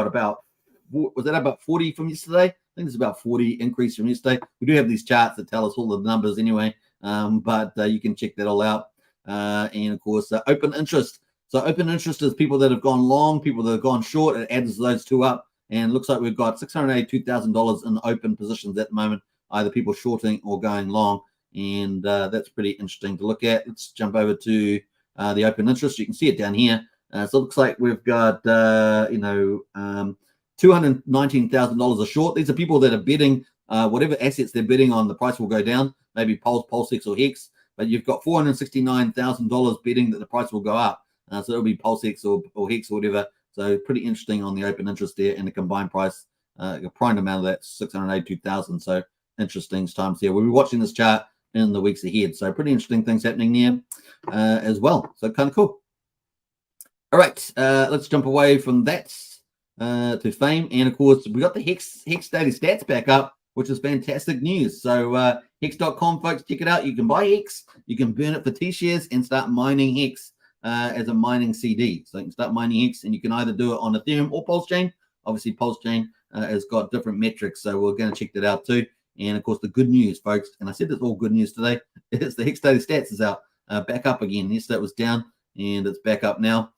was that about 40 from yesterday? I think it's about 40 increase from yesterday. We do have these charts that tell us all the numbers anyway, but you can check that all out. And of course, open interest. So open interest is people that have gone long, people that have gone short. It adds those two up, and it looks like we've got $682,000 in open positions at the moment, either people shorting or going long, and that's pretty interesting to look at. Let's jump over to the open interest. You can see it down here. So it looks like we've got $219,000 a short. These are people that are betting whatever assets they're betting on, the price will go down, maybe Pulsex or Hex, but you've got $469,000 betting that the price will go up. So it'll be Pulsex or Hex or whatever. So pretty interesting on the open interest there, and the combined price, the prime amount of that 682,000. So interesting times here. We'll be watching this chart in the weeks ahead. So pretty interesting things happening there as well. So kind of cool. All right, let's jump away from that to Fame. And of course, we got the Hex daily stats back up, which is fantastic news. So hex.com, folks, check it out. You can buy Hex, you can burn it for T-shares and start mining Hex as a mining CD. So you can start mining Hex, and you can either do it on Ethereum or Pulsechain. Obviously, Pulsechain has got different metrics, so we're going to check that out too. And of course, the good news, folks, and I said it's all good news today, is the Hex daily stats is out, back up again. Yesterday it was down, and it's back up now.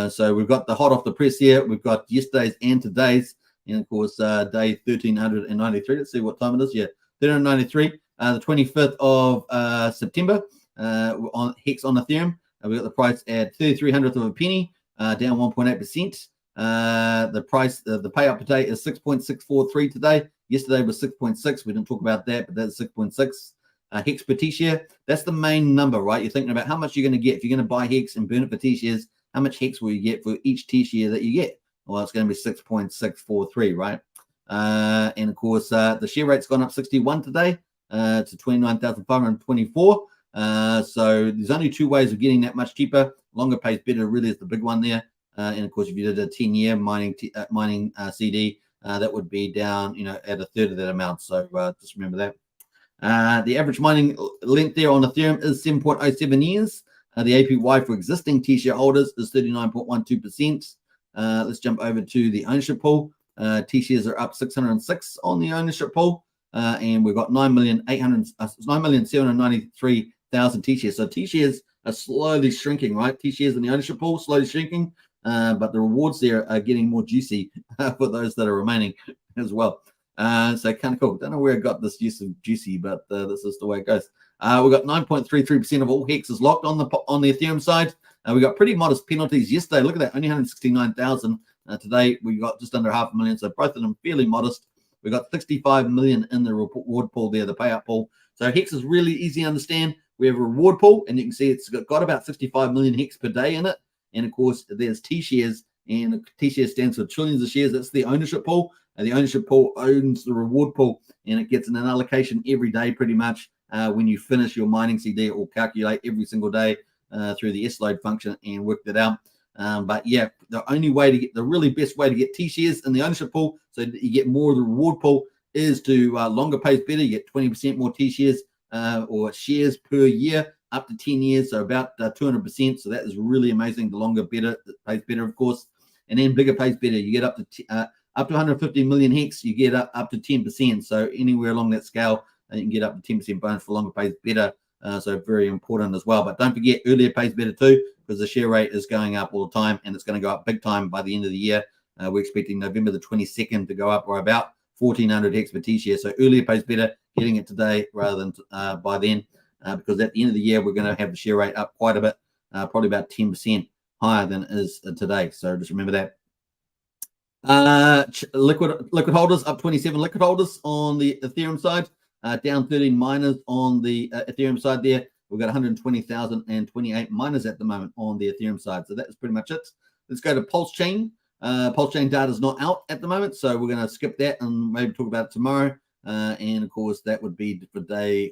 So we've got the hot off the press here. We've got yesterday's and today's, and of course, day 1393. Let's see what time it is. Yeah, 1393, the 25th of September, on Hex on Ethereum. We got the price at 3300th of a penny, down 1.8%. The price, the payout per day is 6.643 today. Yesterday was 6.6. We didn't talk about that, but that's 6.6. Hex per T-share, that's the main number, right? You're thinking about how much you're going to get. If you're going to buy Hex and burn it for T-shares, how much Hex will you get for each T-share that you get? Well, it's going to be 6.643, right? And of course, the share rate's gone up 61 today to 29,524. So there's only two ways of getting that much cheaper. Longer pays better really is the big one there. And of course, if you did a 10-year mining CD, that would be down, at a third of that amount. So just remember that. The average mining length there on Ethereum is 7.07 years. The APY for existing T shareholders is 39.12%. Let's jump over to the ownership pool. T shares are up 606 on the ownership pool, and we've got 9,793,000 T shares. So T shares are slowly shrinking, right? T shares in the ownership pool slowly shrinking, but the rewards there are getting more juicy for those that are remaining as well. So kind of cool. Don't know where I got this use of juicy, but this is the way it goes. We got 9.33% of all hexes locked on the Ethereum side. We got pretty modest penalties yesterday. Look at that, only 169,000. Today we got just under 500,000, so both of them fairly modest. We got 65 million in the reward pool there, the payout pool. So Hex is really easy to understand. We have a reward pool, and you can see it's got about 65 million Hex per day in it. And of course, there's T shares, and T shares stands for trillions of shares. That's the ownership pool. And the ownership pool owns the reward pool, and it gets an allocation every day pretty much. When you finish your mining CD, it will calculate every single day through the S-load function and work that out. But yeah, the really best way to get T shares in the ownership pool, so that you get more of the reward pool, is to longer pays better. You get 20% more T shares or shares per year up to 10 years, so about 200%. So that is really amazing. The longer better, it pays better, of course, and then bigger pays better. You get up to 150 million Hex, you get up to 10%. So anywhere along that scale, you can get up to 10% bonus for longer pays better. So very important as well. But don't forget, earlier pays better too, because the share rate is going up all the time, and it's going to go up big time by the end of the year. We're expecting November the 22nd to go up by about 1,400 Hex per T share. So earlier pays better, getting it today rather than by then, because at the end of the year, we're going to have the share rate up quite a bit, probably about 10% higher than it is today. So just remember that. Liquid holders up 27 liquid holders on the Ethereum side, down 13 miners on the Ethereum side there. We've got 120,028 miners at the moment on the Ethereum side. So that's pretty much it. Let's go to Pulsechain. Pulsechain data is not out at the moment, so we're going to skip that and maybe talk about it tomorrow. And of course, that would be for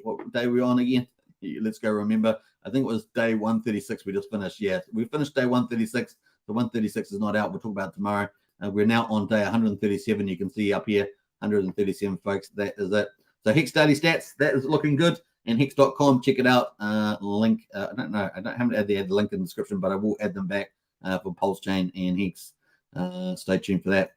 what day are we on again? Let's go remember. I think it was day 136 we just finished. Yeah, we finished day 136. The 136 is not out. We'll talk about it tomorrow. We're now on day 137. You can see up here, 137, folks. That is it. So Hex Daily Stats, that is looking good. And Hex.com, check it out. Link, I don't know. I haven't added the link in the description, but I will add them back for Pulsechain and Hex. Stay tuned for that.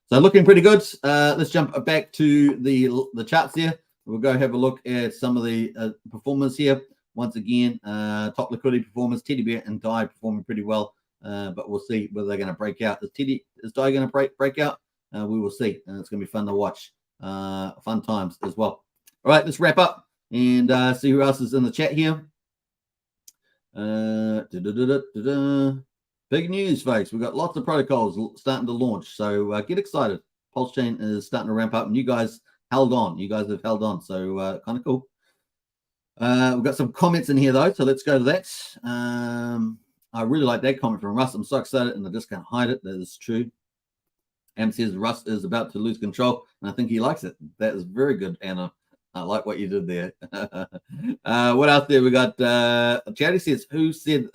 So looking pretty good. Let's jump back to the charts here. We'll go have a look at some of the performers here. Once again, top liquidity performers, Teddy Bear and DAI performing pretty well. But we'll see whether they're going to break out. Is DAI going to break out? We will see. And it's going to be fun to watch. Fun times as well. All right, let's wrap up and see who else is in the chat here. Big news, folks. We've got lots of protocols starting to launch. So get excited. Pulsechain is starting to ramp up, and you guys held on. You guys have held on. So kind of cool. We've got some comments in here, though. So let's go to that. I really like that comment from Russ. I'm so excited, and I just can't hide it. That is true. Am says Russ is about to lose control, and I think he likes it. That is very good, Anna. I like what you did there. What else there? We got Charity says, who said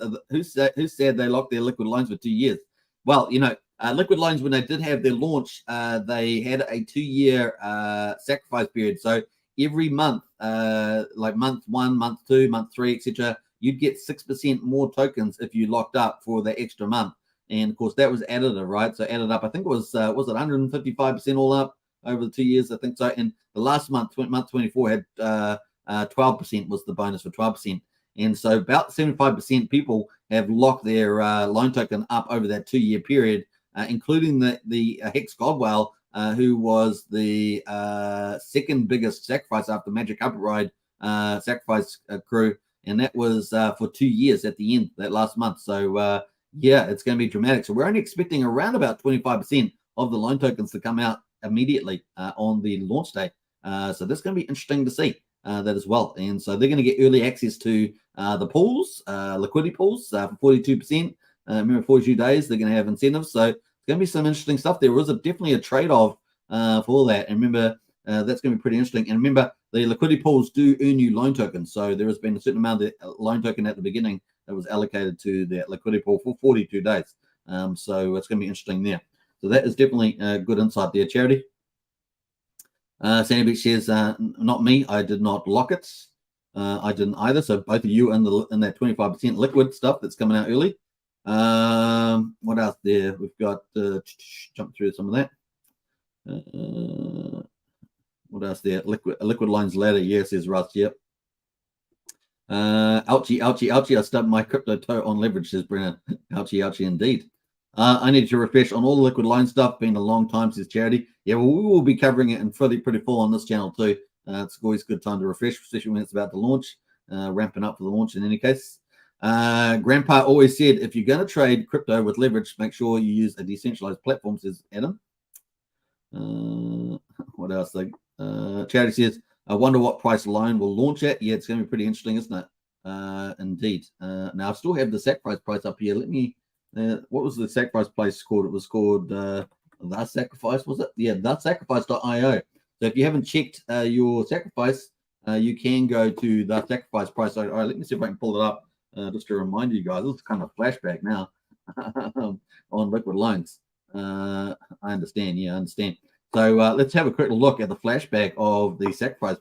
they locked their liquid loans for 2 years? Well, you know, liquid loans, when they did have their launch, they had a 2-year sacrifice period. So every month, like month 1, month 2, month 3, etc., you'd get 6% more tokens if you locked up for the extra month. And of course, that was additive, right? So added up, I think it was it 155% all up over the 2 years? I think so. And the last month, month 24, had 12% was the bonus for 12%. And so about 75% people have locked their loan token up over that 2-year period, including the Hex Godwell, who was the second biggest sacrifice after Magic Carpet Ride sacrifice crew. And that was for 2 years at the end, that last month. So, yeah, it's going to be dramatic. So we're only expecting around about 25% of the loan tokens to come out immediately on the launch day. So that's going to be interesting to see that as well. And so they're going to get early access to the pools, liquidity pools for 42%. Remember, 42 days, they're going to have incentives. So it's going to be some interesting stuff. There was definitely a trade-off for that. And remember, that's going to be pretty interesting. And remember, the liquidity pools do earn you loan tokens. So there has been a certain amount of loan token at the beginning that was allocated to that liquidity pool for 42 days. So it's going to be interesting there. So that is definitely a good insight there, Charity. Sandy Beach says, not me. I did not lock it. I didn't either. So both of you in that 25% liquid stuff that's coming out early. What else there? We've got jump through some of that. What else there? Liquid lines ladder. Yes, says Russ. Yep. Ouchie, ouchie, ouchie. I stubbed my crypto toe on leverage, says Brennan. Ouchie, ouchie, indeed. I need to refresh on all the liquid line stuff. Been a long time, says Charity. Yeah, well, we will be covering it and pretty full on this channel too. It's always a good time to refresh, especially when it's about to launch, ramping up for the launch in any case. Grandpa always said, if you're going to trade crypto with leverage, make sure you use a decentralized platform, says Adam. What else? Charity says, I wonder what price loan will launch at. Yeah, it's going to be pretty interesting, isn't it? Indeed. Now, I still have the sacrifice price up here. Let me, what was the sacrifice place called? It was called The Sacrifice, was it? Yeah, thesacrifice.io. So if you haven't checked your sacrifice, you can go to the sacrifice price. All right, let me see if I can pull it up just to remind you guys. This is kind of a flashback now on liquid loans. I understand. Yeah, I understand. So let's have a quick look at the flashback of the sacrifice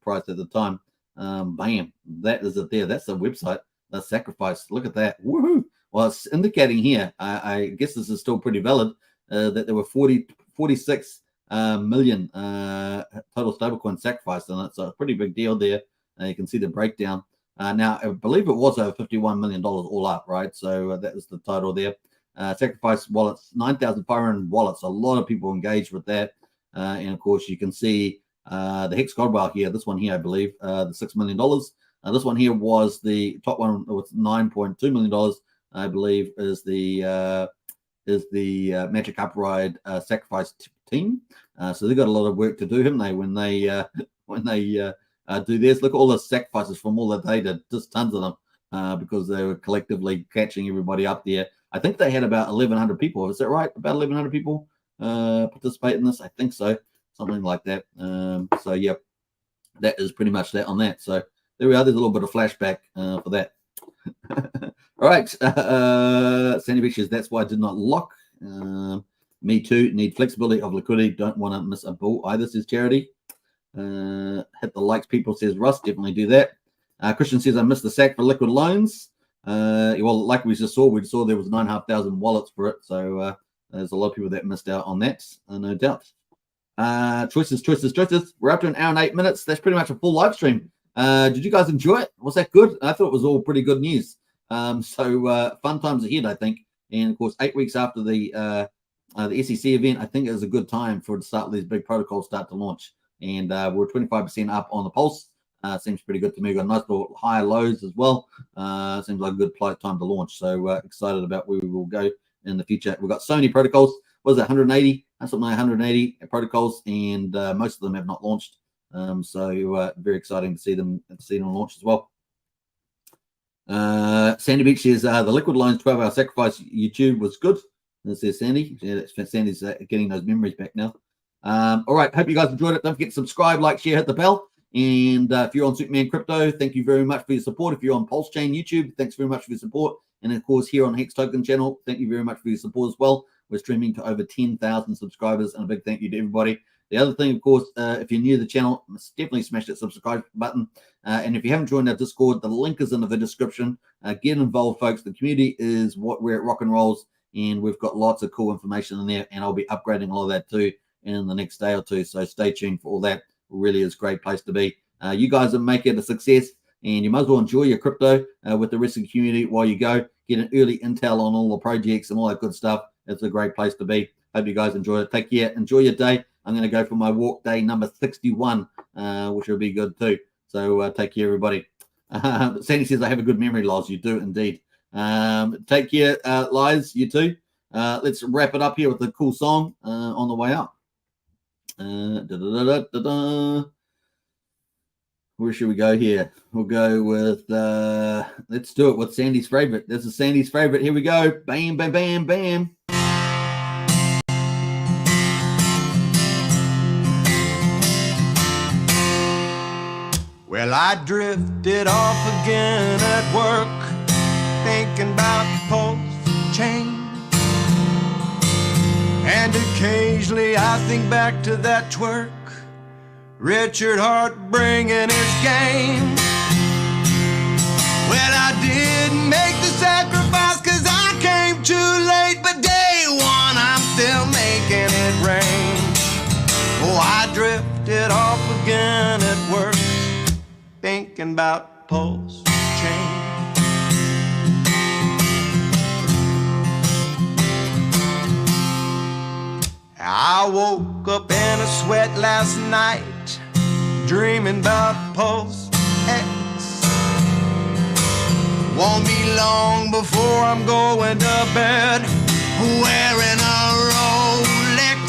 price at the time. Bam, that is it there. That's the website, the sacrifice. Look at that. Woohoo. Well, it's indicating here, I guess this is still pretty valid, that there were 46 million total stablecoin sacrificed on it. So a pretty big deal there. You can see the breakdown. Now, I believe it was over $51 million all up, right? So that was the total there. Sacrifice wallets, 9,500 wallets. A lot of people engaged with that. And of course, you can see the Hex Godwell here. This one here, I believe, the $6 million. This one here was the top one with $9.2 million, I believe, is the Magic Upride Sacrifice team. So they've got a lot of work to do, haven't they? When they do this, look at all the sacrifices from all that they did, just tons of them, because they were collectively catching everybody up there. I think they had about 1,100 people. Is that right? About 1,100 people participate in this. I think so, something like that. So yeah, that is pretty much that on that. So there we are. There's a little bit of flashback for that. All right, Sandy Beach says, that's why I did not lock. Me too. Need flexibility of liquidity. Don't want to miss a bull either, says Charity. Hit the likes, people, says Russ. Definitely do that. Christian says, I missed the sack for liquid loans. Well, like we just saw, there was 9,500 wallets for it. So there's a lot of people that missed out on that, no doubt. Choices. We're up to an hour and 8 minutes. That's pretty much a full live stream. Did you guys enjoy it? Was that good? I thought it was all pretty good news. So fun times ahead, I think. And of course, 8 weeks after the SEC event, I think it is a good time for it to start these big protocols start to launch. And we're 25% up on the pulse. Seems pretty good to me. Got nice little higher lows as well. Seems like a good time to launch. So excited about where we will go in the future. We've got so many protocols. What is it, 180? That's something like 180 protocols, and most of them have not launched. So very exciting to see them launch as well. Sandy Beach says the liquid lines 12-hour sacrifice YouTube was good. This is Sandy. Yeah, Sandy's getting those memories back now. All right, hope you guys enjoyed it. Don't forget to subscribe, like, share, hit the bell. And if you're on Superman Crypto, thank you very much for your support. If you're on Pulsechain YouTube, thanks very much for your support. And of course, here on Hex Token channel, thank you very much for your support as well. We're streaming to over 10,000 subscribers, and a big thank you to everybody. The other thing, of course, if you're new to the channel, definitely smash that subscribe button. And if you haven't joined our Discord, the link is in the description. Get involved, folks. The community is what we're at rock and rolls, and we've got lots of cool information in there, and I'll be upgrading all of that too in the next day or two. So stay tuned for all that. It really is a great place to be. You guys will make it a success, and you might as well enjoy your crypto with the rest of the community while you go. Get an early intel on all the projects and all that good stuff. It's a great place to be. Hope you guys enjoy it. Take care. Enjoy your day. I'm going to go for my walk day number 61, which will be good too. So take care, everybody. Sandy says, I have a good memory, Loz. You do indeed. Take care, Liz. You too. Let's wrap it up here with a cool song on the way out. Where should we go here? We'll go with, let's do it with Sandy's favorite. This is Sandy's favorite. Here we go. Bam, bam, bam, bam. Well, I drifted off again at work, thinking about Pulsechain. And occasionally I think back to that twerk, Richard Hart bringing his game. didn't make the sacrifice 'cause I came too late. But day one, I'm still making it rain. Oh, I drifted off again at work, thinking about Pulsechain. I woke up in a sweat last night, dreaming about Pulsechain. Won't be long before I'm going to bed wearing a Rolex.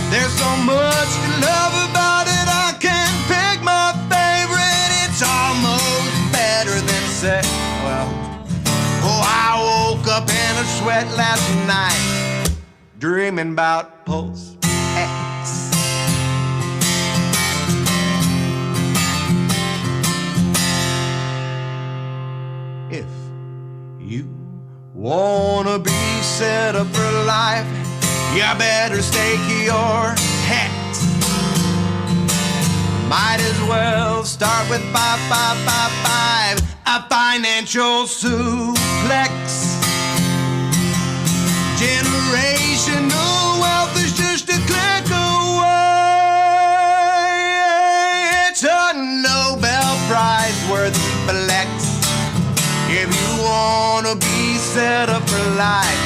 There's so much to love about it, I can't pick my favorite. It's almost better than sex. Well, oh, I woke up in a sweat last night, dreaming about Pulsechain. If you wanna be set up for life, you better stake your Hex. Might as well start with 5, a financial suplex. Generational wealth is just a click away. It's a Nobel Prize worthy flex. If you wanna be set up for life,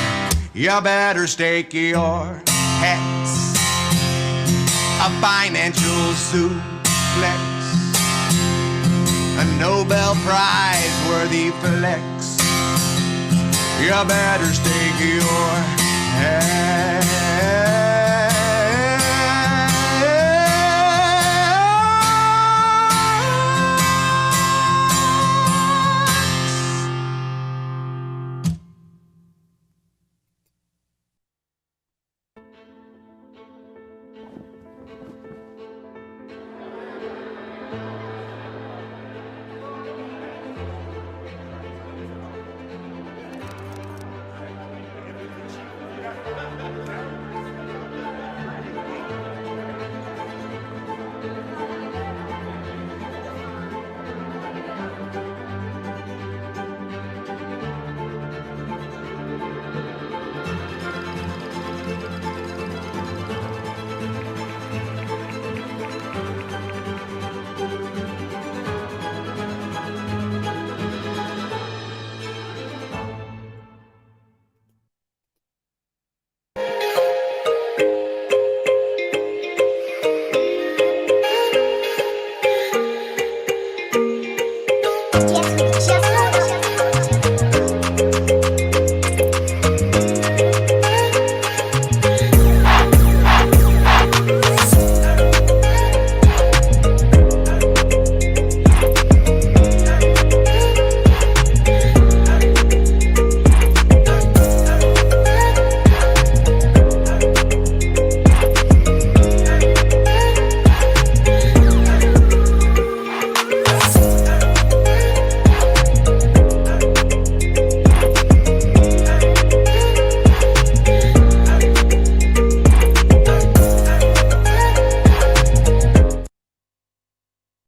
you better stake your Hex. A financial suplex, a Nobel Prize worthy flex. You better stake your